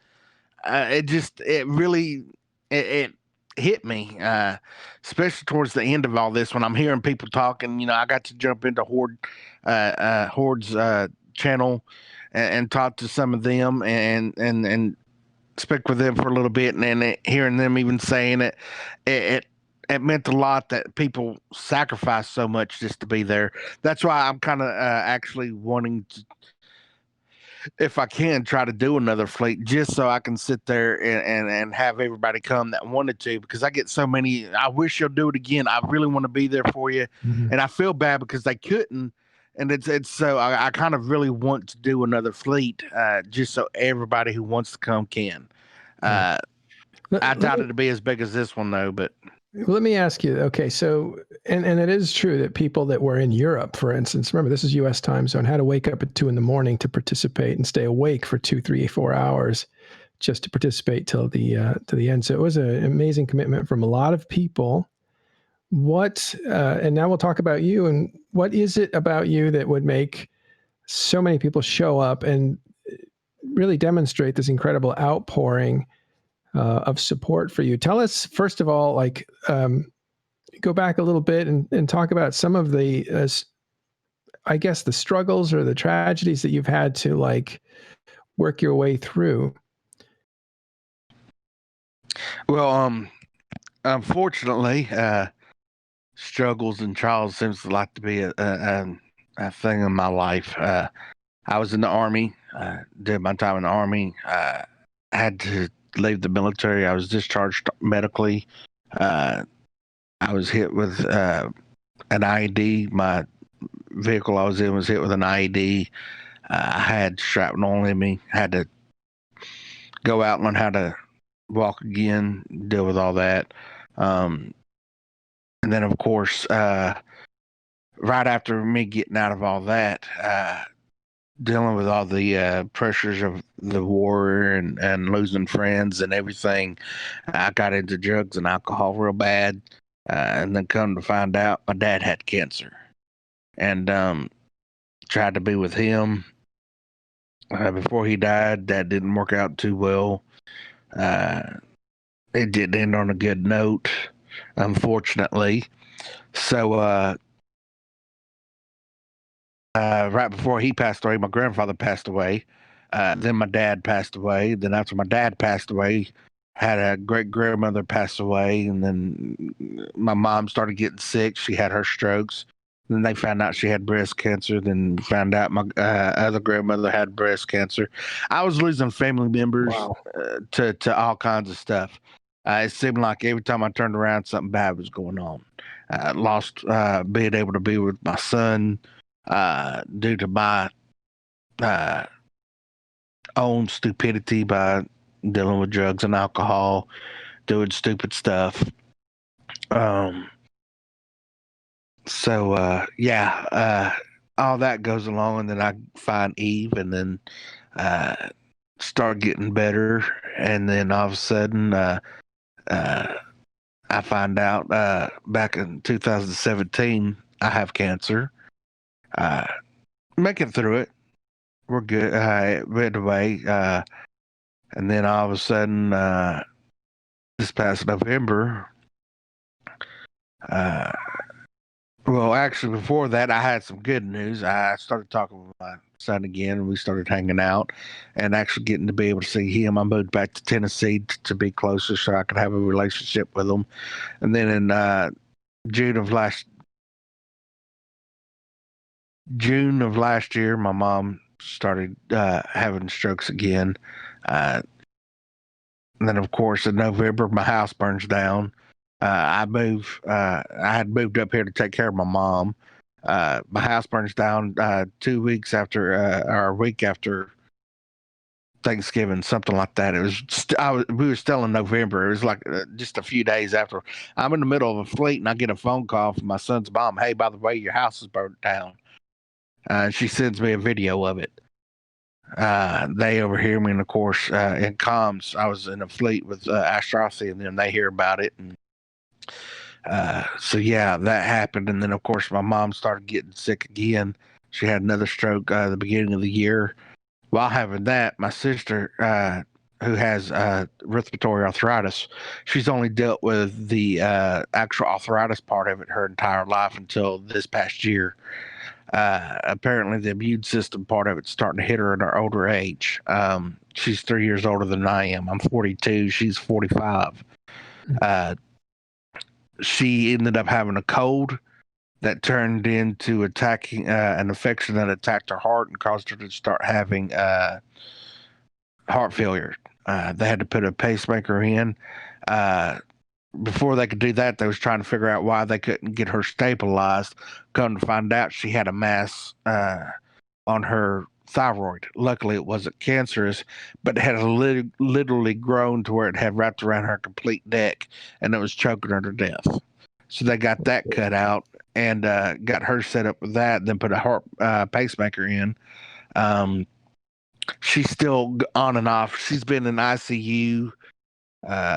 It really hit me, especially towards the end of all this, when I'm hearing people talking. I got to jump into Horde's channel and talk to some of them and speak with them for a little bit, and then hearing them even saying it meant a lot that people sacrifice so much just to be there. That's why I'm kind of actually wanting to, if I can, try to do another fleet just so I can sit there and have everybody come that wanted to, because I get so many. I wish you'll do it again. I really want to be there for you. Mm-hmm. And I feel bad because they couldn't. And it's so I kind of really want to do another fleet just so everybody who wants to come can. I doubt it'll be as big as this one though, but. Let me ask you, okay, so, and it is true that people that were in Europe, for instance, remember this is U.S. time zone, had to wake up at 2 a.m. to participate and stay awake for 2, 3, 4 hours just to participate till the end. So it was an amazing commitment from a lot of people. And now we'll talk about you, and what is it about you that would make so many people show up and really demonstrate this incredible outpouring of support for you? Tell us, first of all, go back a little bit and talk about some of the, I guess, the struggles or the tragedies that you've had to work your way through. Well, unfortunately, struggles and trials seems to like to be a thing in my life. I was in the Army, did my time in the Army, had to leave the military. I was discharged medically. I was hit with an IED. My vehicle I was in was hit with an IED. I had shrapnel in me. Had to go out and learn how to walk again, deal with all that. And then, of course, right after me getting out of all that, dealing with all the pressures of the war and losing friends and everything, I got into drugs and alcohol real bad. And then come to find out my dad had cancer, and tried to be with him before he died. That didn't work out too well. It didn't end on a good note, unfortunately. So right before he passed away, my grandfather passed away. Then my dad passed away. Then after my dad passed away, had a great grandmother pass away, and then my mom started getting sick. She had her strokes. Then they found out she had breast cancer. Then found out my other grandmother had breast cancer. I was losing family members to all kinds of stuff. It seemed like every time I turned around, something bad was going on. Lost being able to be with my son due to my own stupidity by dealing with drugs and alcohol, doing stupid stuff. All that goes along, and then I find Eve, and then start getting better, and then all of a sudden I find out back in 2017 I have cancer. Making through it. We're good. It went away. And then all of a sudden, this past November, well, actually, before that, I had some good news. I started talking with my son again, and we started hanging out and actually getting to be able to see him. I moved back to Tennessee to be closer so I could have a relationship with him. And then in June of last year, my mom started having strokes again. And then, of course, in November, my house burns down. I had moved up here to take care of my mom. My house burns down 2 weeks after, or a week after Thanksgiving, something like that. It was, we were still in November. It was like just a few days after. I'm in the middle of a fleet, and I get a phone call from my son's mom. Hey, by the way, your house is burnt down. She sends me a video of it. They overhear me, and of course, in comms, I was in a fleet with Astrosy, and then they hear about it. And so yeah, that happened. And then of course, my mom started getting sick again. She had another stroke at the beginning of the year. While having that, my sister, who has respiratory arthritis, she's only dealt with the actual arthritis part of it her entire life until this past year. Apparently the immune system part of it's starting to hit her in her older age. She's 3 years older than I am. I'm 42. She's 45. She ended up having a cold that turned into attacking an infection that attacked her heart and caused her to start having heart failure. They had to put a pacemaker in. Before they could do that, they was trying to figure out why they couldn't get her stabilized. Come to find out, she had a mass on her thyroid. Luckily, it wasn't cancerous, but it had literally grown to where it had wrapped around her complete neck, and it was choking her to death. So they got that cut out and got her set up with that, then put a heart pacemaker in. She's still on and off. She's been in ICU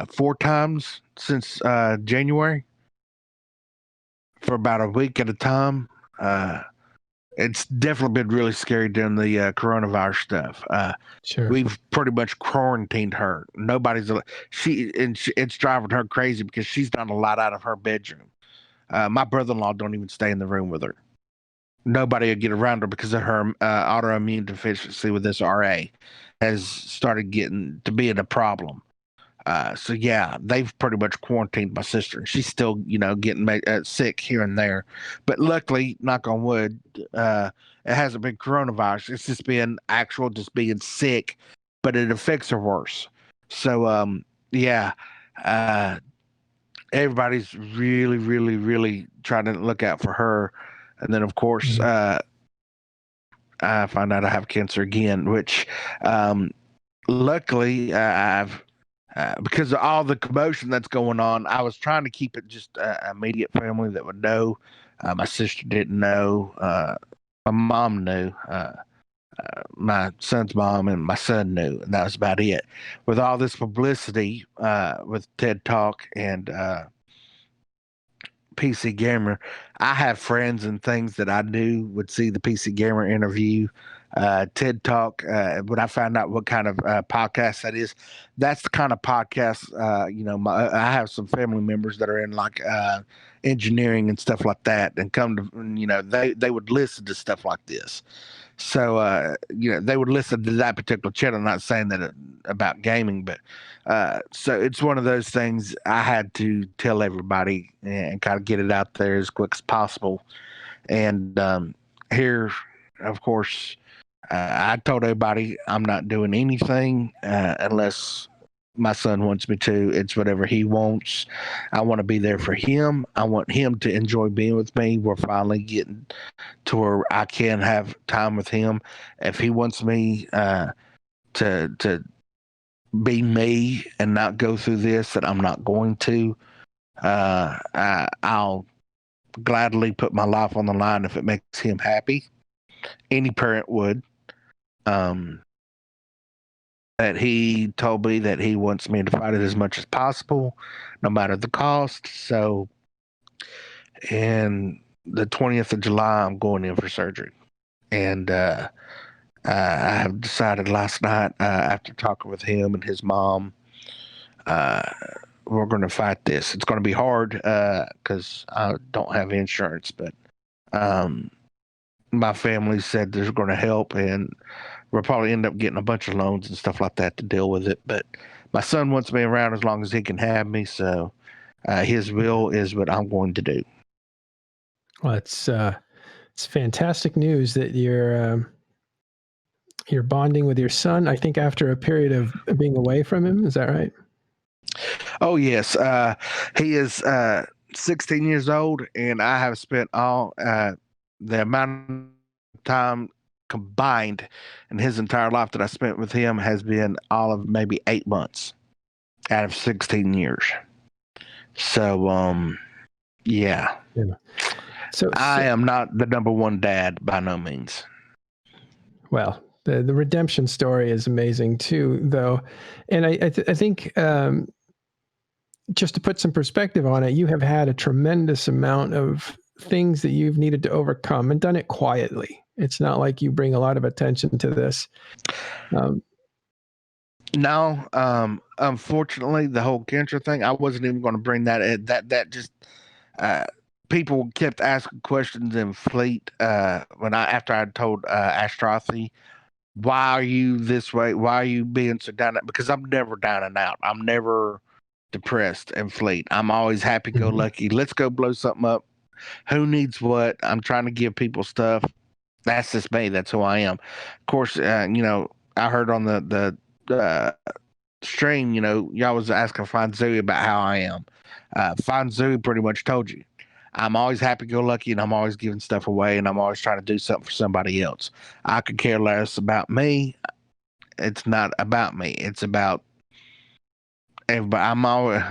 4 times since January for about a week at a time. It's definitely been really scary during the coronavirus stuff. Sure. We've pretty much quarantined her. It's driving her crazy because she's not allowed out of her bedroom. My brother-in-law don't even stay in the room with her. Nobody will get around her because of her autoimmune deficiency with this RA has started getting to being a problem. So yeah, they've pretty much quarantined my sister. She's still, getting sick here and there, but luckily, knock on wood, it hasn't been coronavirus. It's just been just being sick, but it affects her worse. So yeah, everybody's really, really, really trying to look out for her. And then of course, I find out I have cancer again, which luckily I've. Because of all the commotion that's going on, I was trying to keep it just immediate family that would know. My sister didn't know. My mom knew. My son's mom and my son knew, and that was about it. With all this publicity with TED Talk and PC Gamer, I have friends and things that I knew would see the PC Gamer interview TED Talk. When I found out what kind of podcast that is, that's the kind of podcast. I have some family members that are in like engineering and stuff like that, and they would listen to stuff like this. So they would listen to that particular channel. Not saying that about gaming, but so it's one of those things I had to tell everybody and kind of get it out there as quick as possible. And here, of course, I told everybody I'm not doing anything unless my son wants me to. It's whatever he wants. I want to be there for him. I want him to enjoy being with me. We're finally getting to where I can have time with him. If he wants me to be me and not go through this, that I'm not going to. I'll gladly put my life on the line if it makes him happy. Any parent would. That he told me that he wants me to fight it as much as possible, no matter the cost. So, and the 20th of July, I'm going in for surgery. And I have decided last night, after talking with him and his mom, we're going to fight this. It's going to be hard because I don't have insurance, but my family said they're going to help, and we'll probably end up getting a bunch of loans and stuff like that to deal with it. But my son wants me around as long as he can have me, so his will is what I'm going to do. Well, it's fantastic news that you're bonding with your son. I think after a period of being away from him, is that right? Oh yes, he is 16 years old, and I have spent all the amount of time combined in his entire life that I spent with him has been all of maybe 8 months out of 16 years. So, yeah. So I am not the number one dad by no means. Well, the redemption story is amazing too, though. And I think just to put some perspective on it, you have had a tremendous amount of things that you've needed to overcome and done it quietly. It's not like you bring a lot of attention to this. No, unfortunately, the whole cancer thing, I wasn't even going to bring that. That just people kept asking questions in Fleet after I told Astrathy, why are you this way? Why are you being so down? Because I'm never down and out. I'm never depressed in Fleet. I'm always happy-go-lucky. Let's go blow something up. Who needs what? I'm trying to give people stuff. That's just me. That's who I am. Of course, I heard on the stream, y'all was asking Find Zooey about how I am. Find Zooey pretty much told you. I'm always happy-go-lucky, and I'm always giving stuff away, and I'm always trying to do something for somebody else. I could care less about me. It's not about me. It's about everybody. I'm always...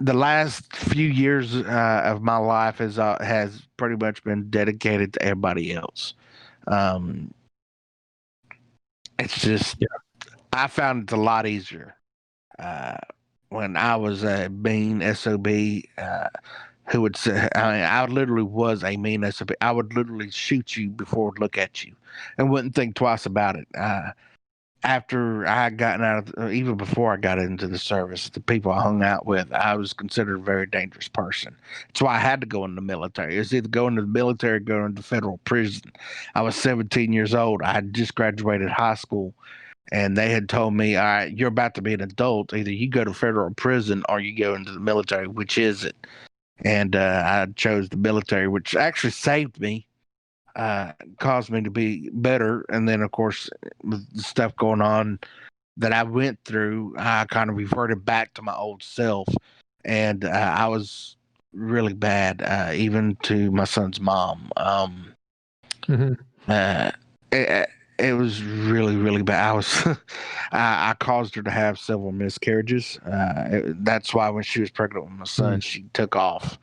The last few years of my life has pretty much been dedicated to everybody else. It's just, I found it a lot easier when I was a mean SOB who would say, I literally was a mean SOB. I would literally shoot you before I'd look at you and wouldn't think twice about it. After I had gotten out of, even before I got into the service, the people I hung out with, I was considered a very dangerous person. That's why I had to go in the military. It was either go into the military or go into federal prison. I was 17 years old. I had just graduated high school, and they had told me, all right, you're about to be an adult. Either you go to federal prison or you go into the military. Which is it? And I chose the military, which actually saved me. Caused me to be better. And then, of course, with the stuff going on that I went through, I kind of reverted back to my old self. And I was really bad, even to my son's mom. It was really, really bad. I caused her to have several miscarriages. That's why when she was pregnant with my son, she took off.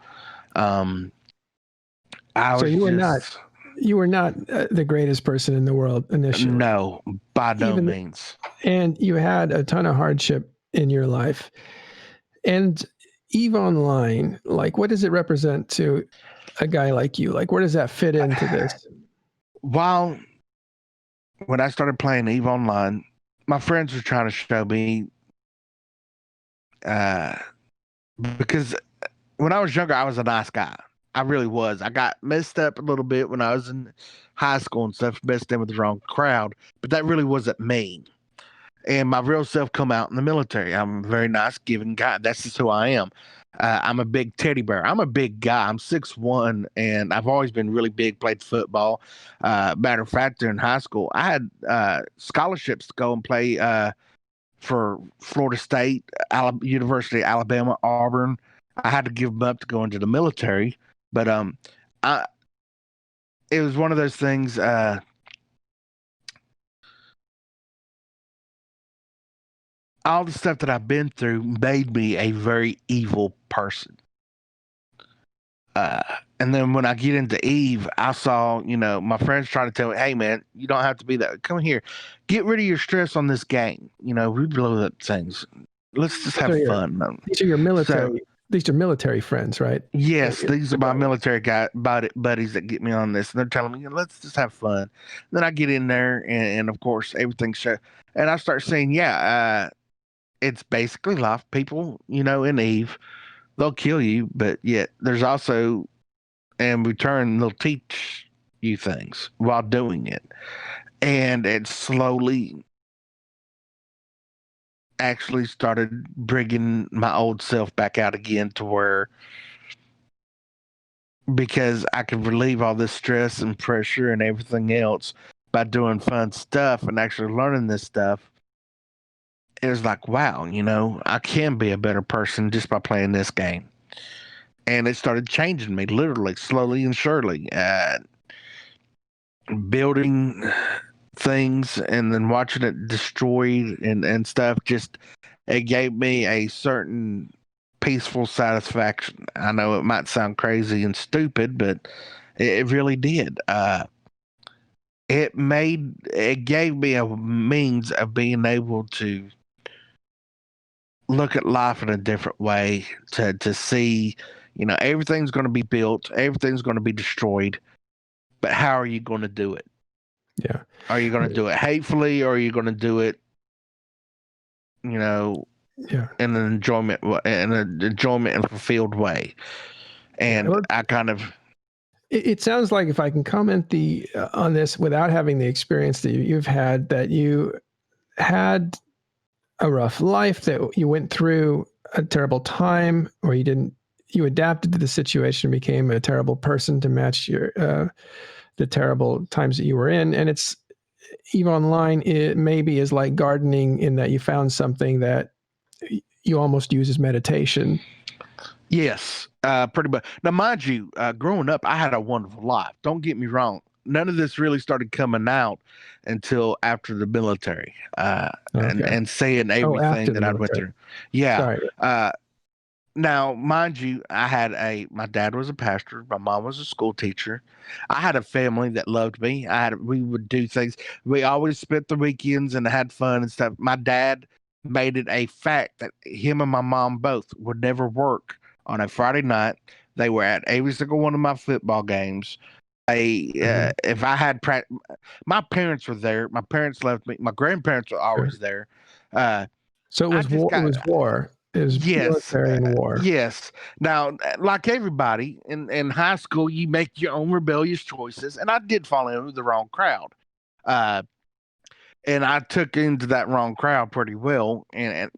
You were not the greatest person in the world initially. No, by no means. And you had a ton of hardship in your life. And EVE Online, like, what does it represent to a guy like you? Like, where does that fit into this? While when I started playing EVE Online, my friends were trying to show me, because when I was younger, I was a nice guy. I really was. I got messed up a little bit when I was in high school and stuff, messed in with the wrong crowd, but that really wasn't me. And my real self come out in the military. I'm a very nice, giving guy. That's just who I am. I'm a big teddy bear. I'm a big guy. I'm 6'1", and I've always been really big. Played football. Matter of fact, during high school, I had scholarships to go and play for Florida State, University of Alabama, Auburn. I had to give them up to go into the military, but it was one of those things. All the stuff that I've been through made me a very evil person. And then when I get into EVE, I saw, my friends trying to tell me, hey, man, you don't have to be that. Come here. Get rid of your stress on this game. We blow up things. Let's just have fun. These are your military. These are military friends, right? Yes, these are my military buddies that get me on this. And they're telling me, let's just have fun. Then I get in there, and of course, everything's show. And I start saying, it's basically life. People, in EVE, they'll kill you, but yet there's also, in return, they'll teach you things while doing it. And it slowly actually started bringing my old self back out again to where, because I could relieve all this stress and pressure and everything else by doing fun stuff and actually learning this stuff. It was like, wow, I can be a better person just by playing this game. And it started changing me, literally, slowly and surely. Building things and then watching it destroyed and stuff, it gave me a certain peaceful satisfaction. I know it might sound crazy and stupid, but it really did. It gave me a means of being able to look at life in a different way, to see, everything's going to be built, everything's going to be destroyed, but how are you going to do it? Yeah. Are you going to do it hatefully, or are you going to do it, in an enjoyment and fulfilled way? And I kind of. It sounds like, if I can comment on this without having the experience that you've had, that you had a rough life, that you went through a terrible time, or you adapted to the situation, became a terrible person to match the terrible times that you were in. And it's EVE Online, it maybe is like gardening, in that you found something that you almost use as meditation. Yes, pretty much. Now, mind you, growing up, I had a wonderful life. Don't get me wrong. None of this really started coming out until after the military, and saying everything that I went through. Yeah. Sorry. Now, mind you, my dad was a pastor. My mom was a school teacher. I had a family that loved me. We would do things. We always spent the weekends and had fun and stuff. My dad made it a fact that him and my mom both would never work on a Friday night. They were at every single one of my football games. If I had my parents were there. My parents left me. My grandparents were always there. So it was war. It was war. It was military and war. Yes. Now, like everybody in high school, you make your own rebellious choices, and I did fall into the wrong crowd. And I took into that wrong crowd pretty well,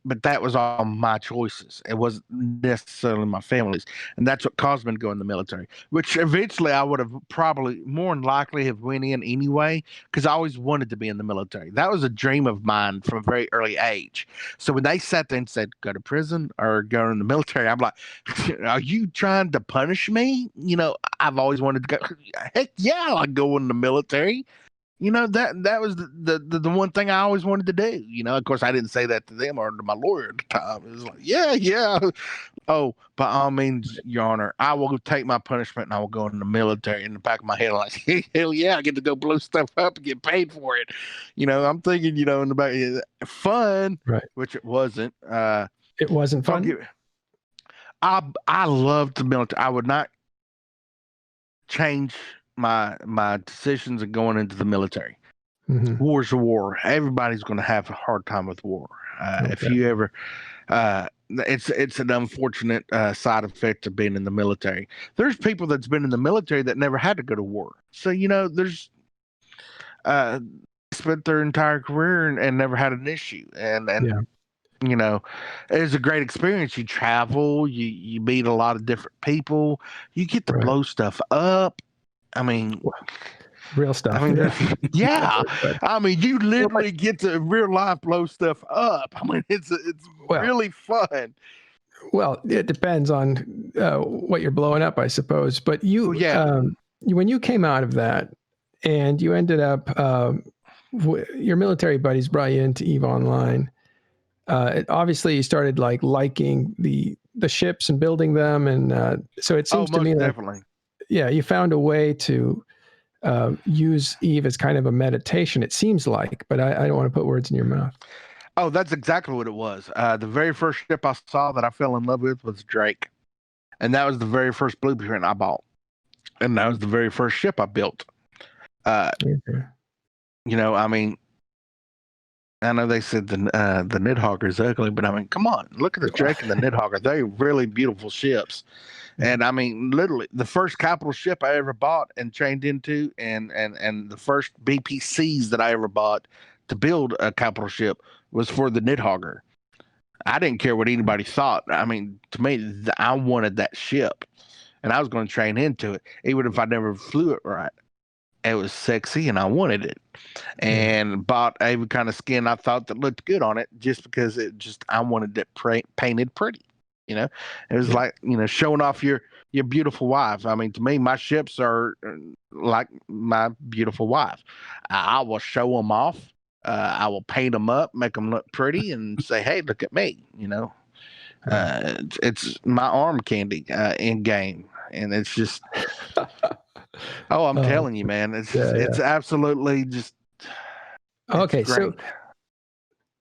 but that was all my choices. It wasn't necessarily my family's, and that's what caused me to go in the military. Which eventually I would have probably more than likely have went in anyway, because I always wanted to be in the military. That was a dream of mine from a very early age. So when they sat there and said, "Go to prison or go in the military," I'm like, "Are you trying to punish me?" I've always wanted to go. Heck yeah, I'll go in the military. That was the one thing I always wanted to do. Of course, I didn't say that to them or to my lawyer at the time. It was like, yeah. Oh, by all means, Your Honor, I will take my punishment and I will go in the military. In the back of my head, like, hell yeah, I get to go blow stuff up and get paid for it. I'm thinking, in the back, fun, right? Which it wasn't. It wasn't fun. I loved the military. I would not change my decisions of going into the military. Mhm. War's a war. Everybody's going to have a hard time with war. If Okay. you ever, it's an unfortunate side effect of being in the military. There's people that's been in the military that never had to go to war. So there's spent their entire career and never had an issue. And Yeah. It was a great experience. You travel, you meet a lot of different people, you get to Right. blow stuff up. I mean, Real stuff. I mean, yeah. But- I mean, you literally get to real life blow stuff up. I mean, it's Well- really fun. Well, it depends on what you're blowing up, I suppose. But you, Well, yeah. When you came out of that and you ended up, your military buddies brought you into EVE Online. Obviously, you started liking the ships and building them, and so it seems to most me definitely. yeah, you found a way to use EVE as kind of a meditation. It seems like, but I don't want to put words in your mouth. Oh, that's exactly what it was. The very first ship I saw that I fell in love with was Drake. And that was the very first blueprint I bought. And that was the very first ship I built. Okay. I mean, I know they said the Nidhogger is ugly, but I mean, come on, look at the Drake and the Nidhogger. They're really beautiful ships. And I mean, literally, the first capital ship I ever bought and trained into, and the first BPCs that I ever bought to build a capital ship was for the Nidhogger. I didn't care what anybody thought. I mean, to me, I wanted that ship, and I was going to train into it, even if I never flew it right. It was sexy, and I wanted it, and bought every kind of skin I thought that looked good on it, just because I wanted it painted pretty. It was like showing off your beautiful wife. I mean, to me, my ships are like my beautiful wife. I will show them off. I will paint them up, make them look pretty, and say, "Hey, look at me!" It's my arm candy in game, and it's just. Oh, I'm telling you, man, it's absolutely just. Okay, great.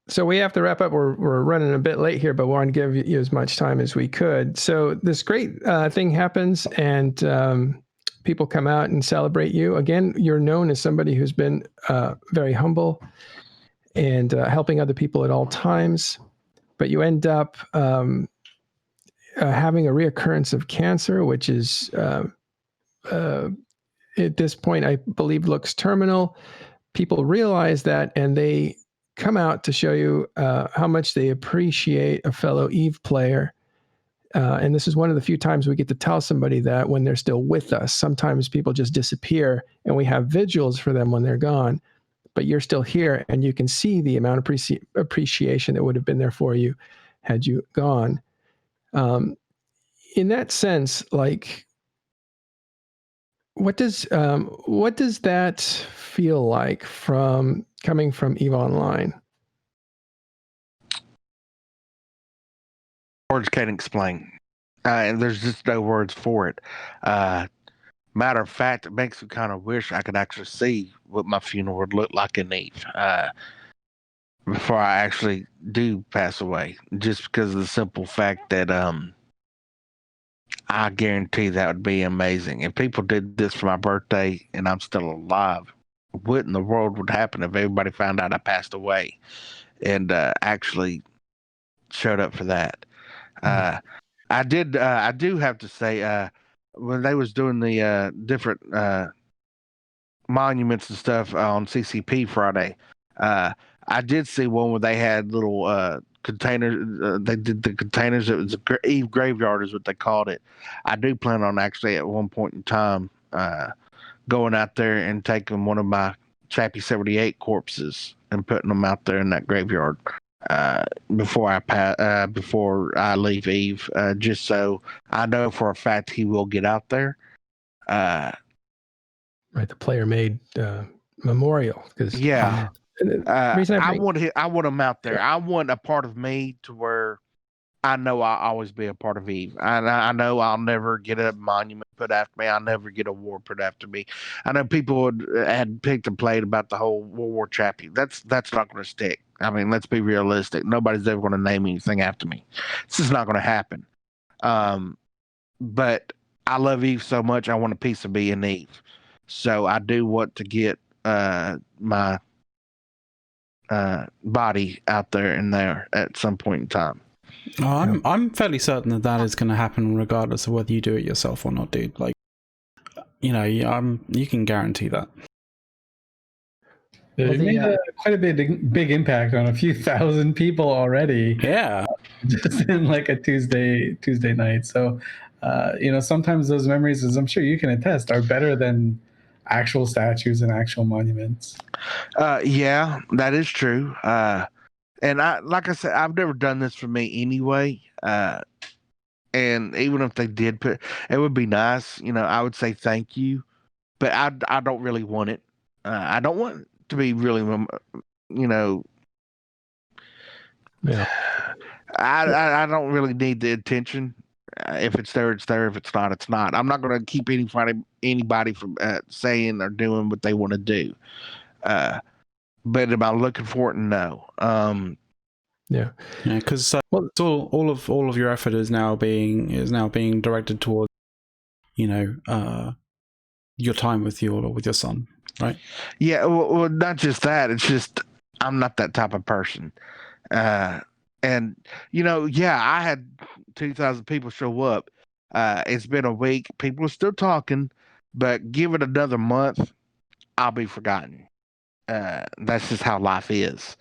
so we have to wrap up. We're running a bit late here, but wanted to give you as much time as we could. So this great thing happens, and people come out and celebrate you. Again, you're known as somebody who's been very humble and helping other people at all times, but you end up having a reoccurrence of cancer, which is at this point, I believe, looks terminal. People realize that, and they come out to show you how much they appreciate a fellow EVE player. And this is one of the few times we get to tell somebody that when they're still with us. Sometimes people just disappear, and we have vigils for them when they're gone. But you're still here, and you can see the amount of appreciation that would have been there for you had you gone. In that sense, what does that feel like from coming from EVE Online? Words can't explain. And there's just no words for it. Matter of fact, it makes me kind of wish I could actually see what my funeral would look like in EVE before I actually do pass away. Just because of the simple fact that I guarantee that would be amazing. If people did this for my birthday and I'm still alive, what in the world would happen if everybody found out I passed away and actually showed up for that? I do have to say, when they was doing the different monuments and stuff on CCP Friday, I did see one where they had little containers. They did the containers. It was a Eve graveyard is what they called it. I do plan on actually at one point in time going out there and taking one of my Chappy 78 corpses and putting them out there in that graveyard before I leave Eve, just so I know for a fact he will get out there. Right, the player made memorial because I want him out there. I want a part of me to where I know I'll always be a part of Eve. I know I'll never get a monument put after me. I'll never get a war put after me. I know people had picked and played about the whole World War Chappy. That's not going to stick. I mean, let's be realistic. Nobody's ever going to name anything after me. This is not going to happen. But I love Eve so much. I want a piece of me in Eve. So I do want to get my body out there in there at some point in time. Oh, I'm fairly certain that is going to happen regardless of whether you do it yourself or not, dude. Like, you can guarantee that. It made quite a big impact on a few thousand people already. Yeah, just in like a Tuesday night. So, sometimes those memories, as I'm sure you can attest, are better than actual statues and actual monuments. Yeah, that is true. And like I said, I've never done this for me anyway. And even if they did put, it would be nice. I would say thank you, but I don't really want it. I don't want to be really, Yeah. I don't really need the attention. If it's there, it's there. If it's not, it's not. I'm not going to keep anybody from saying or doing what they want to do. But am I looking for it? No. Yeah. Because all of your effort is now being directed towards, your time with your son, right? Yeah. Well, not just that. It's just I'm not that type of person. And I had 2,000 people show up. It's been a week. People are still talking, but give it another month, I'll be forgotten. That's just how life is.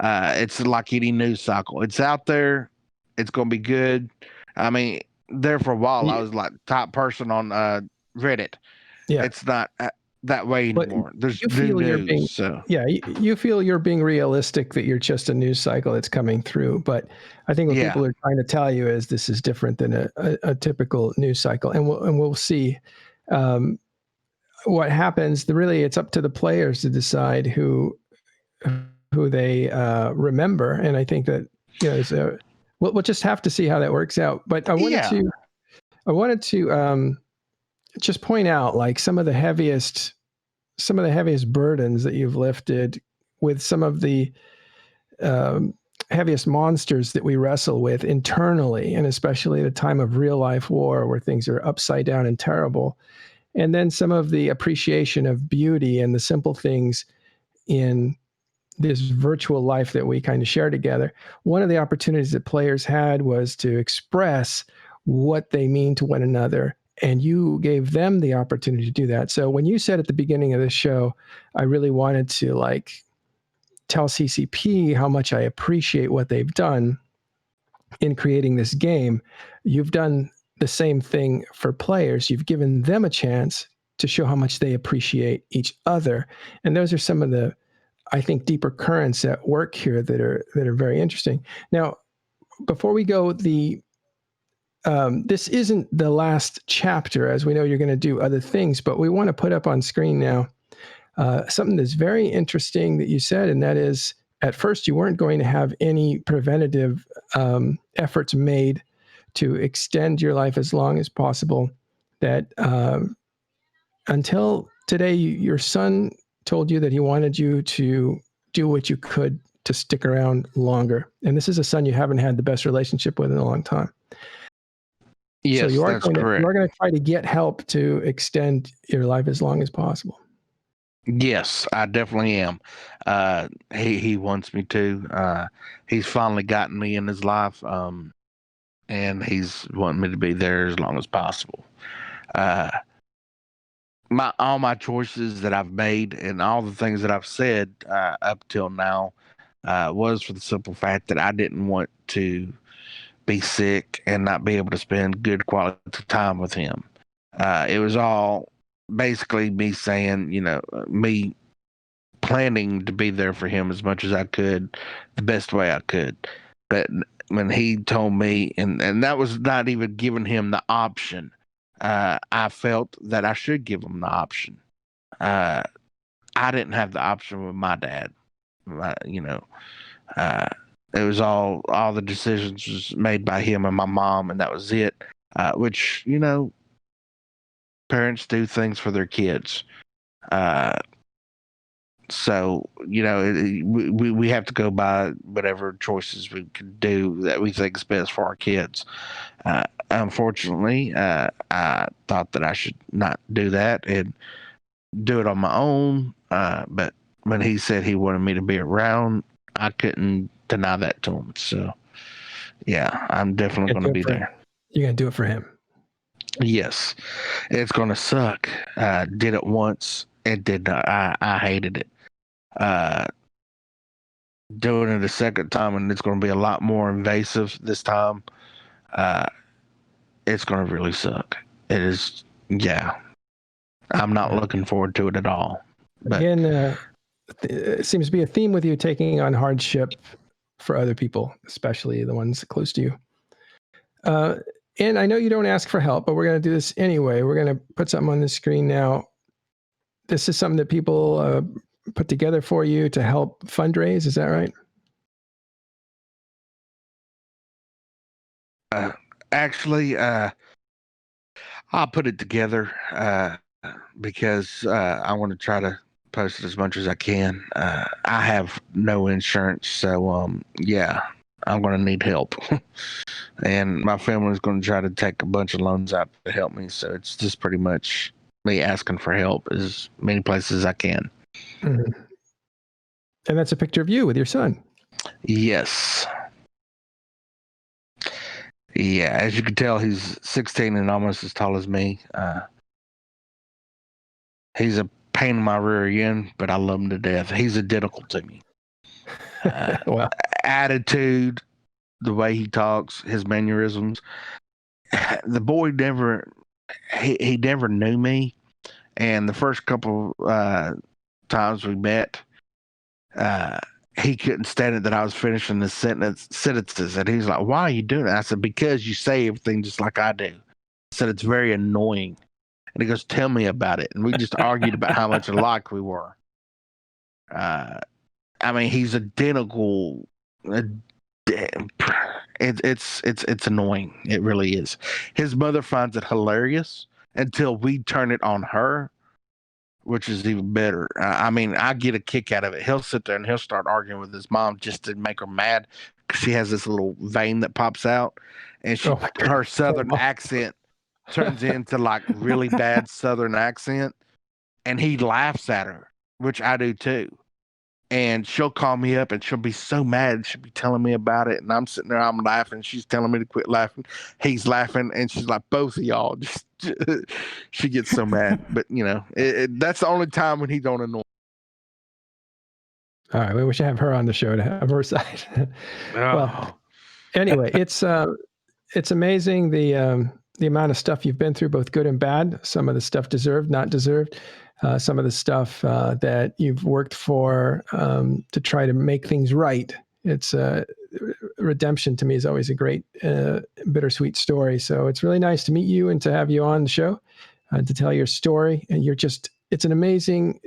It's like any news cycle. It's out there. It's going to be good. I mean, there for a while, I was like top person on Reddit. Yeah. It's not that way anymore. There's new news. You feel you're being realistic that you're just a news cycle that's coming through. But I think what people are trying to tell you is this is different than a typical news cycle. And we'll see what happens. Really, it's up to the players to decide who they remember. And I think that we'll just have to see how that works out. But I wanted to just point out like some of the heaviest burdens that you've lifted with some of the heaviest monsters that we wrestle with internally, and especially at a time of real life war where things are upside down and terrible. And then some of the appreciation of beauty and the simple things in this virtual life that we kind of share together. One of the opportunities that players had was to express what they mean to one another, and you gave them the opportunity to do that. So when you said at the beginning of the show, I really wanted to tell CCP how much I appreciate what they've done in creating this game, you've done the same thing for players. You've given them a chance to show how much they appreciate each other. And those are some of the, I think, deeper currents at work here that are very interesting. Now, before we go, this isn't the last chapter. As we know, you're going to do other things, but we want to put up on screen now something that's very interesting that you said, and that is, at first you weren't going to have any preventative efforts made to extend your life as long as possible. That until today, your son told you that he wanted you to do what you could to stick around longer. And this is a son you haven't had the best relationship with in a long time. Yes, so you are that's correct. You are going to try to get help to extend your life as long as possible. Yes, I definitely am. He wants me to. He's finally gotten me in his life, and he's wanting me to be there as long as possible. All my choices that I've made and all the things that I've said up till now was for the simple fact that I didn't want to be sick and not be able to spend good quality time with him. It was all basically me saying, me planning to be there for him as much as I could, the best way I could. But when he told me, and that was not even giving him the option, I felt that I should give him the option. I didn't have the option with my dad. It was all the decisions was made by him and my mom, and that was it. Which, parents do things for their kids. So, we have to go by whatever choices we can do that we think is best for our kids. Unfortunately, I thought that I should not do that and do it on my own. But when he said he wanted me to be around, I couldn't deny that to him. So, yeah, I'm definitely going to be there. You're going to do it for him. Yes, it's going to suck. Did it once. It did not. I hated it. Doing it a second time, and it's going to be a lot more invasive this time. It's going to really suck. It is. Yeah, I'm not looking forward to it at all. But again, it seems to be a theme with you taking on hardship for other people, especially the ones close to you. And I know you don't ask for help, but we're going to do this anyway. We're going to put something on the screen now. This is something that people put together for you to help fundraise. Is that right? Actually, I'll put it together because I want to try to post it as much as I can. I have no insurance, so yeah, I'm going to need help. And my family is going to try to take a bunch of loans out to help me. So it's just pretty much me asking for help as many places as I can. Mm-hmm. And that's a picture of you with your son. Yes. Yeah, as you can tell, he's 16 and almost as tall as me. He's a pain in my rear end, but I love him to death. He's identical to me. Wow. Attitude, the way he talks, his mannerisms. The boy never knew me, and the first couple times we met, he couldn't stand it that I was finishing the sentences, and he's like, "Why are you doing it?" I said, "Because you say everything just like I do." I said, "It's very annoying," and he goes, "Tell me about it," and we just argued about how much alike we were. I mean, he's identical. It's annoying. It really is. His mother finds it hilarious until we turn it on her, which is even better. I mean, I get a kick out of it. He'll sit there and he'll start arguing with his mom just to make her mad because she has this little vein that pops out, and her southern accent turns into like really bad southern accent, and he laughs at her, which I do too. And she'll call me up and she'll be so mad. She'll be telling me about it. And I'm sitting there, I'm laughing. She's telling me to quit laughing. He's laughing. And she's like, both of y'all. She gets so mad. But, you know, that's the only time when he don't annoy. All right. We should have her on the show to have her side. Well, anyway, it's amazing the amount of stuff you've been through, both good and bad. Some of the stuff deserved, not deserved. Some of the stuff that you've worked for to try to make things right. It's redemption to me is always a great bittersweet story. So it's really nice to meet you and to have you on the show to tell your story. And it's an amazing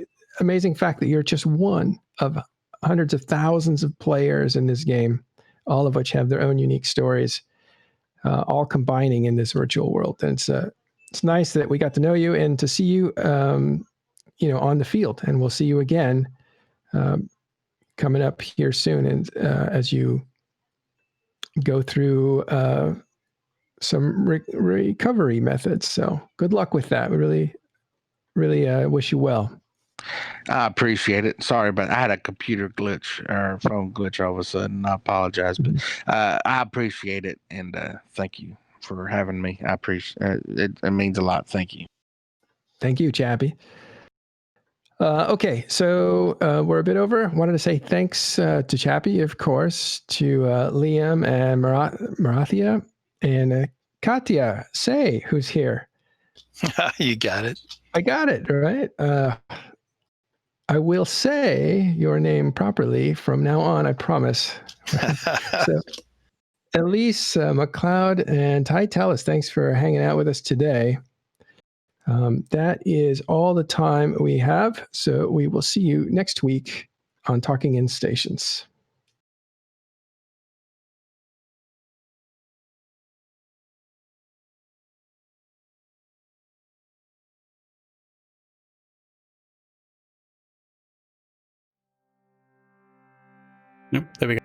fact that you're just one of hundreds of thousands of players in this game, all of which have their own unique stories, all combining in this virtual world. And it's nice that we got to know you and to see you on the field, and we'll see you again coming up here soon. And as you go through some recovery methods. So good luck with that. We really, really wish you well. I appreciate it. Sorry, but I had a computer glitch or phone glitch all of a sudden. I apologize, but I appreciate it. And thank you for having me. I appreciate it. It means a lot. Thank you. Thank you, Chappy. Okay, so we're a bit over. Wanted to say thanks to Chappy, of course, to Liam and Marathia and Katya Say, who's here. You got it. I got it, right? I will say your name properly from now on, I promise. So, Elise, McLeod, and Ty Tellis, thanks for hanging out with us today. That is all the time we have. So we will see you next week on Talking in Stations. Yep, there we go.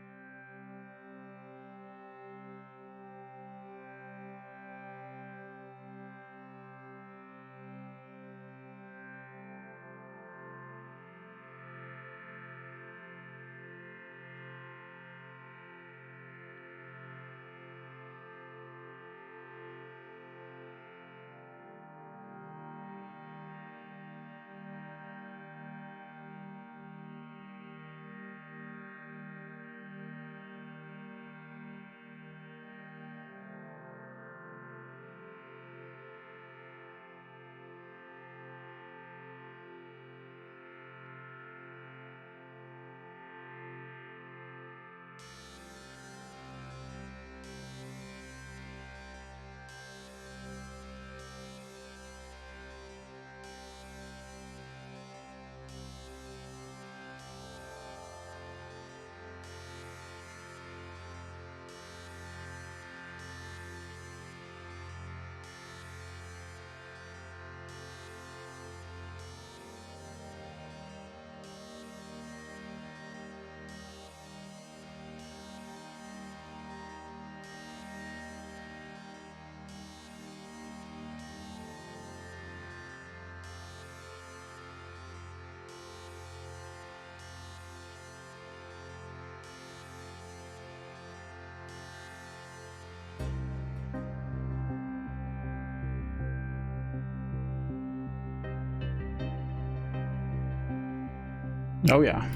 Oh yeah.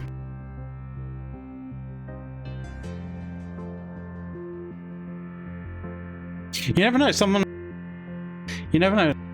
You never know. You never know.